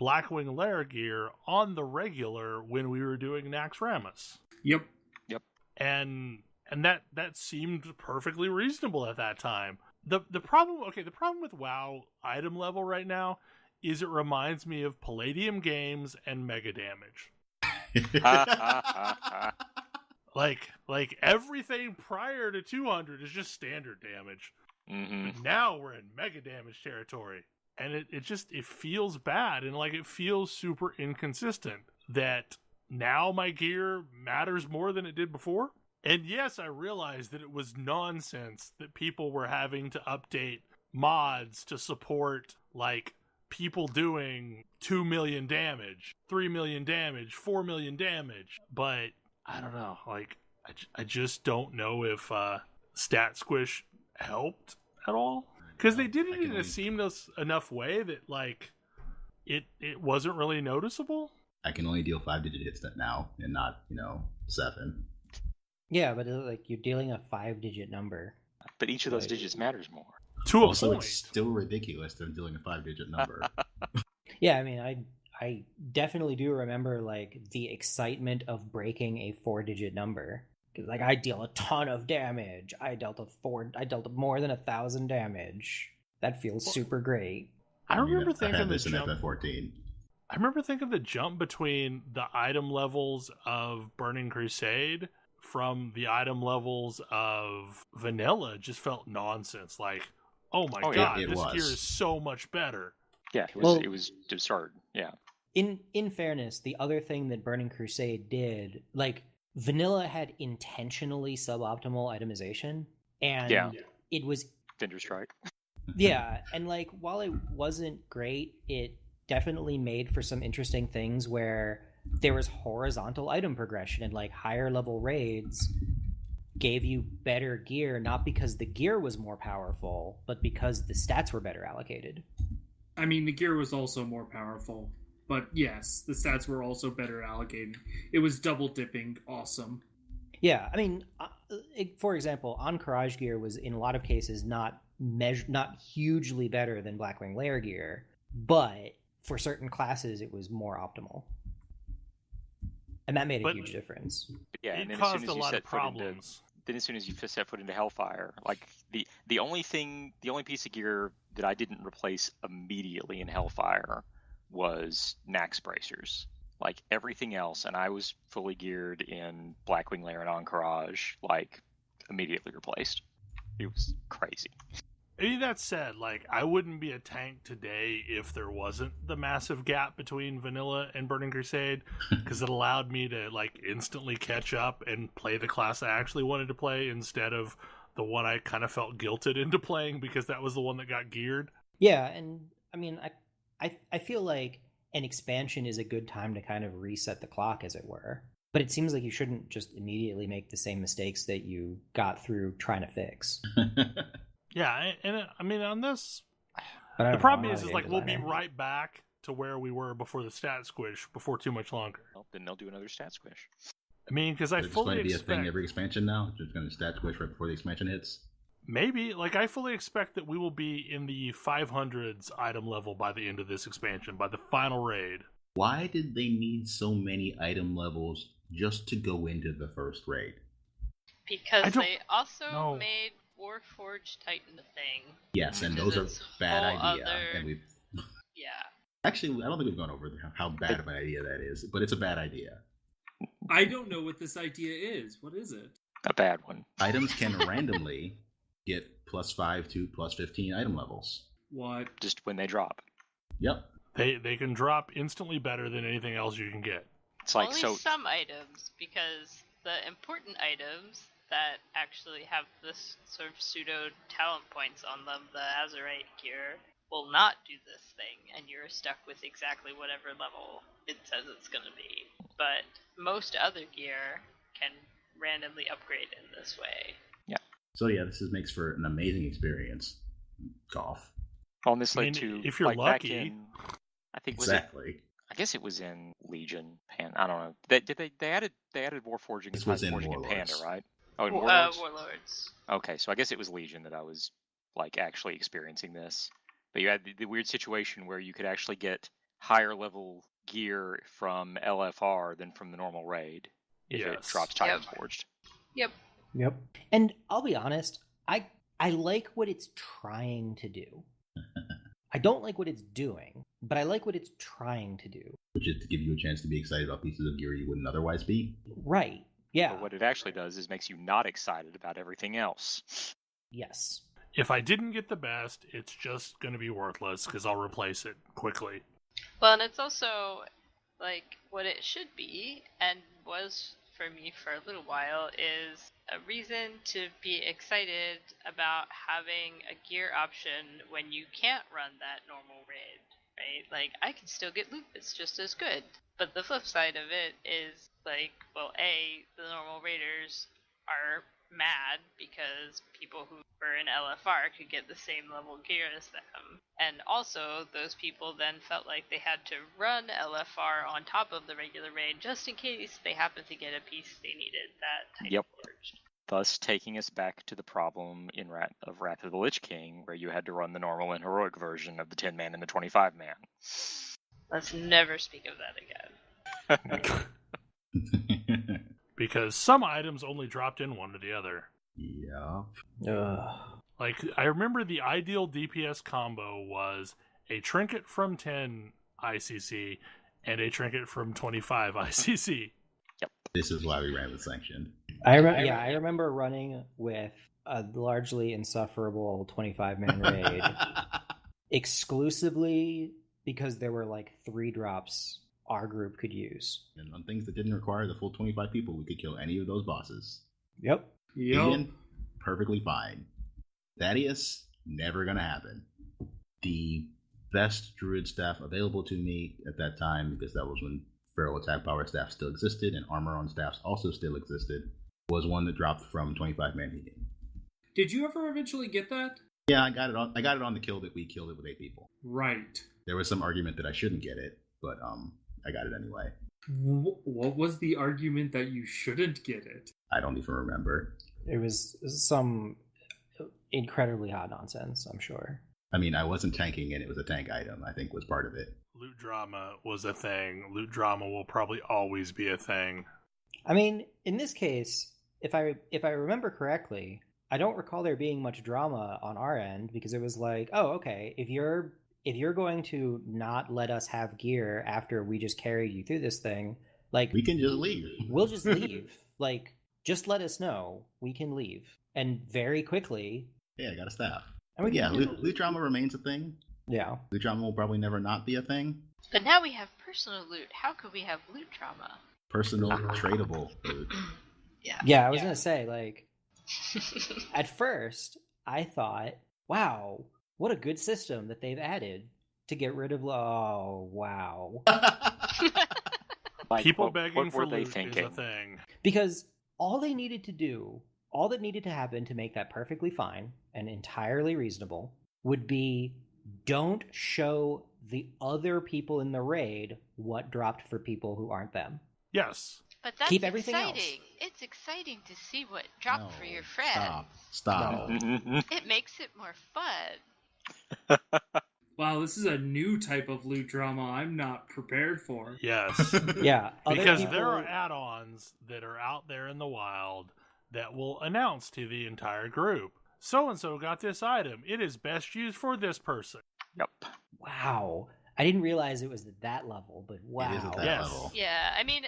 Blackwing Lair gear on the regular when we were doing Naxxramas. Yep. And that seemed perfectly reasonable at that time. The problem with WoW item level right now is it reminds me of Palladium Games and Mega Damage. like everything prior to 200 is just standard damage. Mm-hmm. But now we're in Mega Damage territory, and it feels bad, and like it feels super inconsistent that now my gear matters more than it did before. And yes, I realized that it was nonsense that people were having to update mods to support, like, people doing 2 million damage, 3 million damage, 4 million damage. But I don't know, like, I just don't know if Stat Squish helped at all. Because they did it in a seamless enough way that, like, it wasn't really noticeable. I can only deal 5-digit hits now and not, 7. Yeah, but like you're dealing a 5-digit number. But each of those digits matters more. To a also, point. It's still ridiculous they're dealing a 5-digit number. Yeah, I mean, I definitely do remember like the excitement of breaking a 4-digit number. Because like I deal a ton of damage. I dealt more than 1,000 damage. That feels super great. I remember I thinking had this the in jump. FF14. I remember thinking the jump between the item levels of Burning Crusade from the item levels of Vanilla just felt nonsense. Like, oh my god, this gear is so much better. Yeah, it was absurd. Yeah. In fairness, the other thing that Burning Crusade did, like, Vanilla had intentionally suboptimal itemization, and it was Vendor Strike. Yeah, and like while it wasn't great, it definitely made for some interesting things where there was horizontal item progression, and like higher level raids gave you better gear, not because the gear was more powerful, but because the stats were better allocated. I mean, the gear was also more powerful, but yes, the stats were also better allocated. It was double dipping awesome. Yeah, I mean, for example, Encourage gear was in a lot of cases not hugely better than Blackwing Lair gear, but for certain classes it was more optimal. And that made a huge difference. Yeah, and it caused a lot of problems. Then as soon as you set foot into Hellfire, like the only piece of gear that I didn't replace immediately in Hellfire was Nax bracers. Like everything else, and I was fully geared in Blackwing Lair and Encourage, like immediately replaced. It was crazy. I mean, that said, like, I wouldn't be a tank today if there wasn't the massive gap between Vanilla and Burning Crusade, because it allowed me to, like, instantly catch up and play the class I actually wanted to play instead of the one I kind of felt guilted into playing because that was the one that got geared. Yeah, and, I mean, I feel like an expansion is a good time to kind of reset the clock, as it were. But it seems like you shouldn't just immediately make the same mistakes that you got through trying to fix. Yeah, and I mean, on this, the problem is like, we'll be right back to where we were before the stat squish, before too much longer. Well, then they'll do another stat squish. I mean, because I fully expect... It's going to be a thing every expansion now? It's going to stat squish right before the expansion hits? Maybe. Like, I fully expect that we will be in the 500s item level by the end of this expansion, by the final raid. Why did they need so many item levels just to go into the first raid? Because they also made Warforged Titan a thing. Yes, and those are bad idea. And yeah. Actually, I don't think we've gone over how bad of an idea that is, but it's a bad idea. I don't know what this idea is. What is it? A bad one. Items can randomly get +5 to +15 item levels. What? Just when they drop. Yep. They can drop instantly better than anything else you can get. It's like only some items, because the important items that actually have this sort of pseudo talent points on them, the Azurite gear, will not do this thing, and you're stuck with exactly whatever level it says it's going to be. But most other gear can randomly upgrade in this way. Yeah. So yeah, this makes for an amazing experience. Cough. Well, this led to, if you're like, lucky. back in, I think I guess it was in Legion. I don't know. They added Warforging and Warforging in Panda, right? Oh, in Warlords. Okay, so I guess it was Legion that I was like actually experiencing this. But you had the weird situation where you could actually get higher level gear from LFR than from the normal raid if it drops Titan Forged. Yep. And I'll be honest, I like what it's trying to do. I don't like what it's doing, but I like what it's trying to do. Which is to give you a chance to be excited about pieces of gear you wouldn't otherwise be. Right. Yeah. But what it actually does is makes you not excited about everything else. Yes. If I didn't get the best, it's just going to be worthless because I'll replace it quickly. Well, and it's also like what it should be, and was for me for a little while, is a reason to be excited about having a gear option when you can't run that normal raid, right? Like, I can still get loot that's just as good. But the flip side of it is, like, well, the normal raiders are mad because people who were in LFR could get the same level gear as them. And also, those people then felt like they had to run LFR on top of the regular raid just in case they happened to get a piece they needed that Titan Forged. Thus taking us back to the problem in Wrath of the Lich King, where you had to run the normal and heroic version of the 10-man and the 25-man. Let's never speak of that again. Because some items only dropped in one or the other. Yeah. Like, I remember the ideal DPS combo was a trinket from 10 ICC and a trinket from 25 ICC. This is why we ran with sanctioned. I remember running with a largely insufferable 25-man raid exclusively because there were like 3 drops our group could use. And on things that didn't require the full 25 people, we could kill any of those bosses. Yep. Ian, perfectly fine. Thaddeus, never gonna happen. The best druid staff available to me at that time, because that was when feral attack power staff still existed and armor on staffs also still existed, was one that dropped from 25-man heating. Did you ever eventually get that? Yeah, I got it on the kill that we killed it with 8 people. Right. There was some argument that I shouldn't get it, but I got it anyway. What was the argument that you shouldn't get it? I don't even remember. It was some incredibly hot nonsense, I'm sure. I mean, I wasn't tanking and it was a tank item, I think was part of it. Loot drama was a thing. Loot drama will probably always be a thing. I mean, in this case, if I remember correctly, I don't recall there being much drama on our end, because it was like, oh, okay, if you're going to not let us have gear after we just carried you through this thing, like, we can just leave. We'll just leave. Like, just let us know. We can leave. And very quickly. Yeah, I got a staff. I mean, yeah, loot drama remains a thing. Yeah. Loot drama will probably never not be a thing. But now we have personal loot. How could we have loot drama? Personal, tradable loot. Yeah, I was going to say, like, at first, I thought, wow, what a good system that they've added to get rid of... Oh, wow. Like, People begging what for were they loot thinking? is a thing. Because all they needed to do, all that needed to happen to make that perfectly fine and entirely reasonable would be don't show the other people in the raid what dropped for people who aren't them. Yes. But that's Keep everything exciting. else. It's exciting to see what dropped for your friends. Stop. No. It makes it more fun. Wow, this is a new type of loot drama I'm not prepared for. Yes. Yeah. Because there are add-ons that are out there in the wild that will announce to the entire group, so-and-so got this item. It is best used for this person. Yep. Wow. I didn't realize it was at that level, but wow. It is at that Yes. level. Yeah, I mean,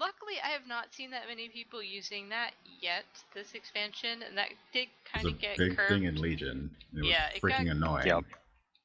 luckily I have not seen that many people using that yet, this expansion, and that did kind It's of a get big curbed. thing in Legion. It was Yeah, it freaking got- annoying. Yep.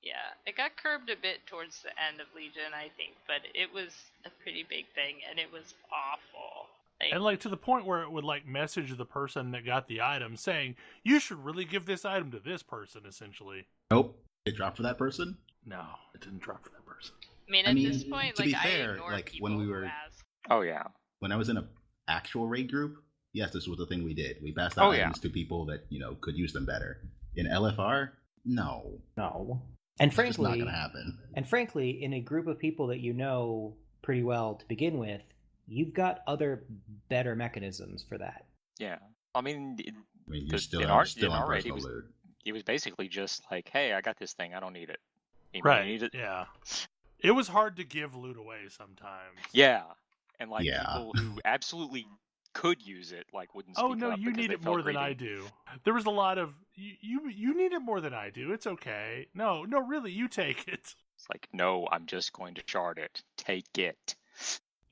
Yeah, it got curbed a bit towards the end of Legion, I think, but it was a pretty big thing, and it was awful. And like to the point where it would like message the person that got the item saying, you should really give this item to this person, essentially. Nope. It dropped for that person? No, it didn't drop for that person. I mean, at this point, to like, be fair, I ignore like, people when we who were- ask. Oh yeah. When I was in an actual raid group, yes, this was the thing we did. We passed out Oh, yeah. items to people that, could use them better. In LFR, no. No. And It's just not frankly, going to happen. in a group of people that you know pretty well to begin with, you've got other better mechanisms for that. Yeah. I mean, I mean, you're the- still in on, our- still in on our raid, personal it was- loot. it was basically just like, hey, I got this thing. I don't need it. You Right. need it? Yeah. It was hard to give loot away sometimes. Yeah. And like Yeah. people who absolutely could use it, like wouldn't speak Oh no, up you because need they it more felt than I greedy. do. There was a lot of you need it more than I do. It's okay. No, really, you take it. It's like, no, I'm just going to shard it. Take it.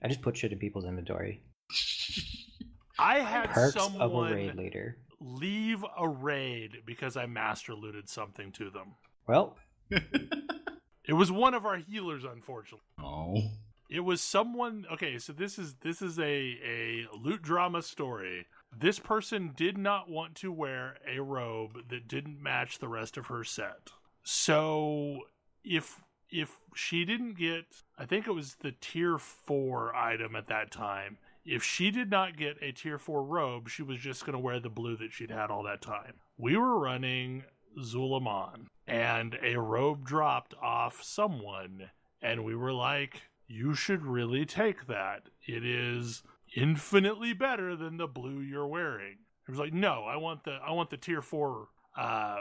I just put shit in people's inventory. I had Perks of a someone raid leader. leave a raid because I master looted something to them. Well, It was one of our healers, unfortunately. Oh. It was someone. Okay, so this is a loot drama story. This person did not want to wear a robe that didn't match the rest of her set. So if she didn't get, I think it was the tier 4 item at that time. If she did not get a tier 4 robe, she was just going to wear the blue that she'd had all that time. We were running Zulaman, and a robe dropped off someone, and we were like, you should really take that. It is infinitely better than the blue you're wearing. It was like, no, I want the tier 4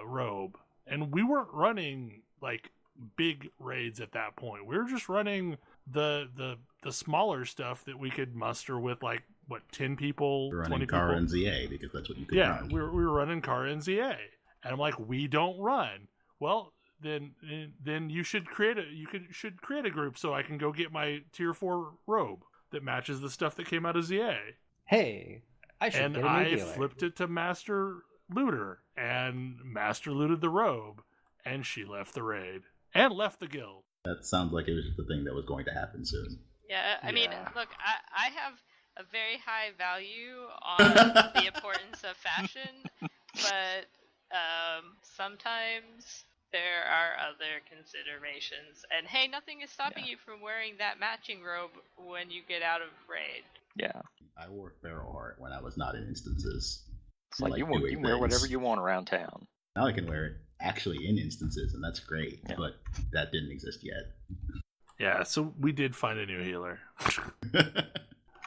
robe. And we weren't running like big raids at that point. We were just running the smaller stuff that we could muster with, like, what, 10 people, We're 20 running people. Car and ZA because that's what you could Yeah, run. we were running Car and ZA. And I'm like, we don't run. Well, then you should create a group so I can go get my tier 4 robe that matches the stuff that came out of ZA. Hey, I should get a new healer. Flipped it to Master Looter, and Master looted the robe, and she left the raid and left the guild. That sounds like it was just the thing that was going to happen soon. Yeah, I mean, look, I have a very high value on the importance of fashion, but sometimes there are other considerations. And hey, nothing is stopping you from wearing that matching robe when you get out of raid. Yeah. I wore Feral Heart when I was not in instances. It's like you can wear whatever you want around town. Now I can wear it actually in instances, and that's great, but that didn't exist yet. Yeah, so we did find a new healer.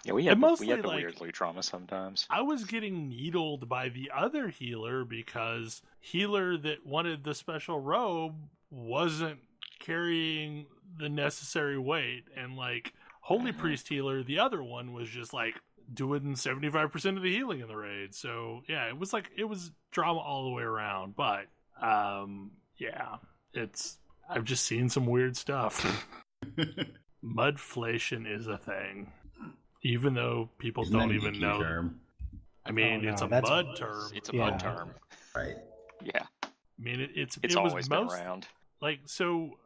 Yeah, we had the weird loot trauma sometimes. I was getting needled by the other healer because healer that wanted the special robe wasn't carrying the necessary weight, and like Holy Priest healer, the other one was just like doing 75% of the healing in the raid. So yeah, it was drama all the way around. But yeah, I've just seen some weird stuff. Mudflation is a thing. Even though people don't even know. Term? I mean, it's a mud term. It's a mud term. Right. I Yeah. mean, it always been around. Like, so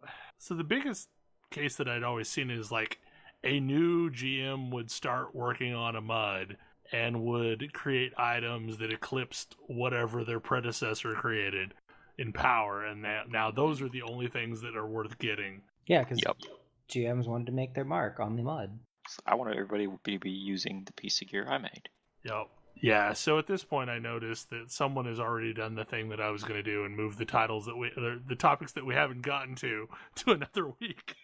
the biggest case that I'd always seen is like a new GM would start working on a mud and would create items that eclipsed whatever their predecessor created in power. And now those are the only things that are worth getting. Yeah, because GMs wanted to make their mark on the mud. I wanted everybody to be using the piece of gear I made. Yep. Yeah, so at this point I noticed that someone has already done the thing that I was going to do and move the titles the topics that we haven't gotten to another week.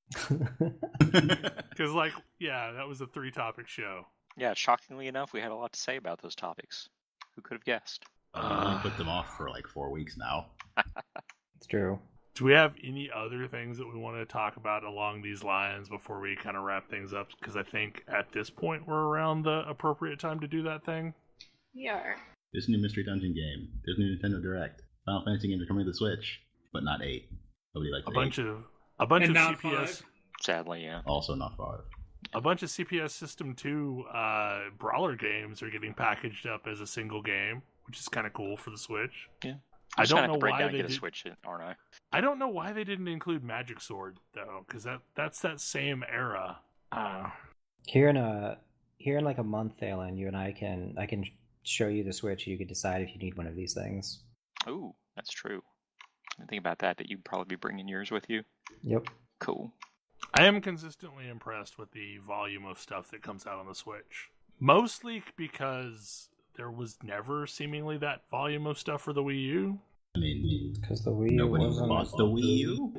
Because that was a 3-topic show. Yeah, shockingly enough, we had a lot to say about those topics. Who could have guessed? We only put them off for like 4 weeks now. It's true. Do we have any other things that we want to talk about along these lines before we kind of wrap things up? Because I think at this point we're around the appropriate time to do that thing. We are. There's a new Mystery Dungeon game. There's a new Nintendo Direct. Final Fantasy games are coming to the Switch, but not 8. Nobody likes 8. A bunch of CPS. 5. Sadly, yeah. Also not 5. A bunch of CPS System 2 brawler games are getting packaged up as a single game, which is kind of cool for the Switch. Yeah. I don't know why they get a Switch, aren't I? I don't know why they didn't include Magic Sword though, because that's that same era. Here in like a month, Thalen, you and I can show you the Switch. You could decide if you need one of these things. Ooh, that's true. I didn't think about that you'd probably be bringing yours with you. Yep. Cool. I am consistently impressed with the volume of stuff that comes out on the Switch. Mostly because there was never seemingly that volume of stuff for the Wii U. I mean, because the Wii U nobody bought the Wii U.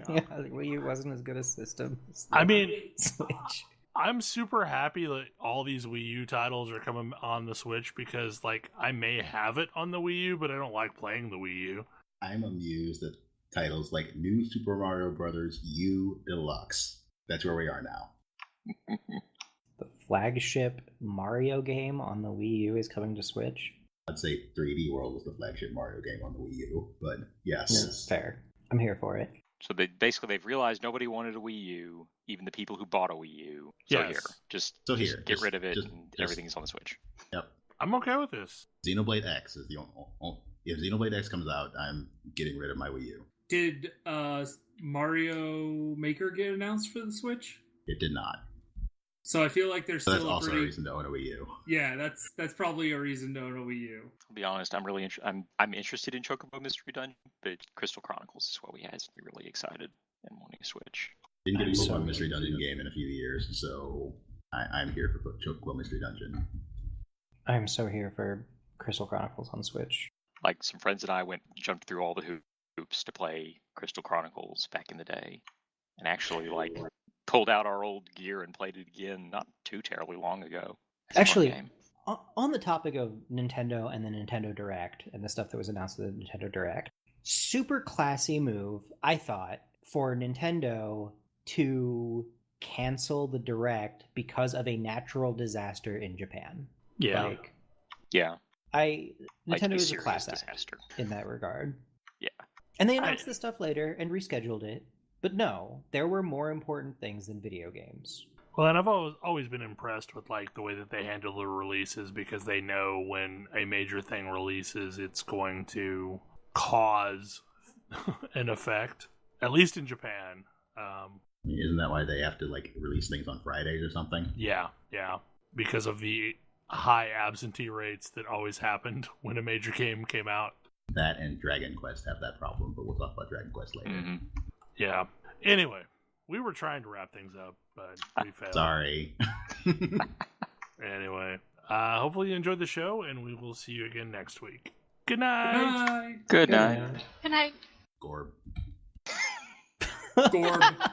Yeah, the Wii U wasn't as good a system. I mean, Switch. I'm super happy that all these Wii U titles are coming on the Switch because, like, I may have it on the Wii U, but I don't like playing the Wii U. I'm amused at titles like New Super Mario Bros. U Deluxe. That's where we are now. The flagship Mario game on the Wii U is coming to Switch. I'd say 3D World was the flagship Mario game on the Wii U, but yes. That's fair. I'm here for it. So they've realized nobody wanted a Wii U, even the people who bought a Wii U. So yes. Here, get rid of it, and everything's on the Switch. Yep. I'm okay with this. Xenoblade X is the only. If Xenoblade X comes out, I'm getting rid of my Wii U. Did Mario Maker get announced for the Switch? It did not. So I feel like there's still that's also a reason to own a Wii U. Yeah, that's probably a reason to own a Wii U. I'll be honest, I'm interested in Chocobo Mystery Dungeon, but Crystal Chronicles is what we had me really excited and wanting to Switch. Didn't get a Pokemon Mystery Dungeon game in a few years, so I'm here for Chocobo Mystery Dungeon. I'm so here for Crystal Chronicles on Switch. Like, some friends and I jumped through all the hoops to play Crystal Chronicles back in the day, and actually, like, pulled out our old gear and played it again not too terribly long ago. Actually, on the topic of Nintendo and the Nintendo Direct and the stuff that was announced at the Nintendo Direct, super classy move, I thought, for Nintendo to cancel the Direct because of a natural disaster in Japan. Yeah. Nintendo is a class act disaster in that regard. Yeah. And they announced this stuff later and rescheduled it. But no, there were more important things than video games. Well, and I've always been impressed with like the way that they handle the releases, because they know when a major thing releases, it's going to cause an effect, at least in Japan. Isn't that why they have to like release things on Fridays or something? Yeah, because of the high absentee rates that always happened when a major game came out. That and Dragon Quest have that problem, but we'll talk about Dragon Quest later. Mm-hmm. Yeah. Anyway, we were trying to wrap things up, but we failed. Sorry. Anyway, hopefully you enjoyed the show, and we will see you again next week. Good night. Good night. Good night. Gorb. Gorb.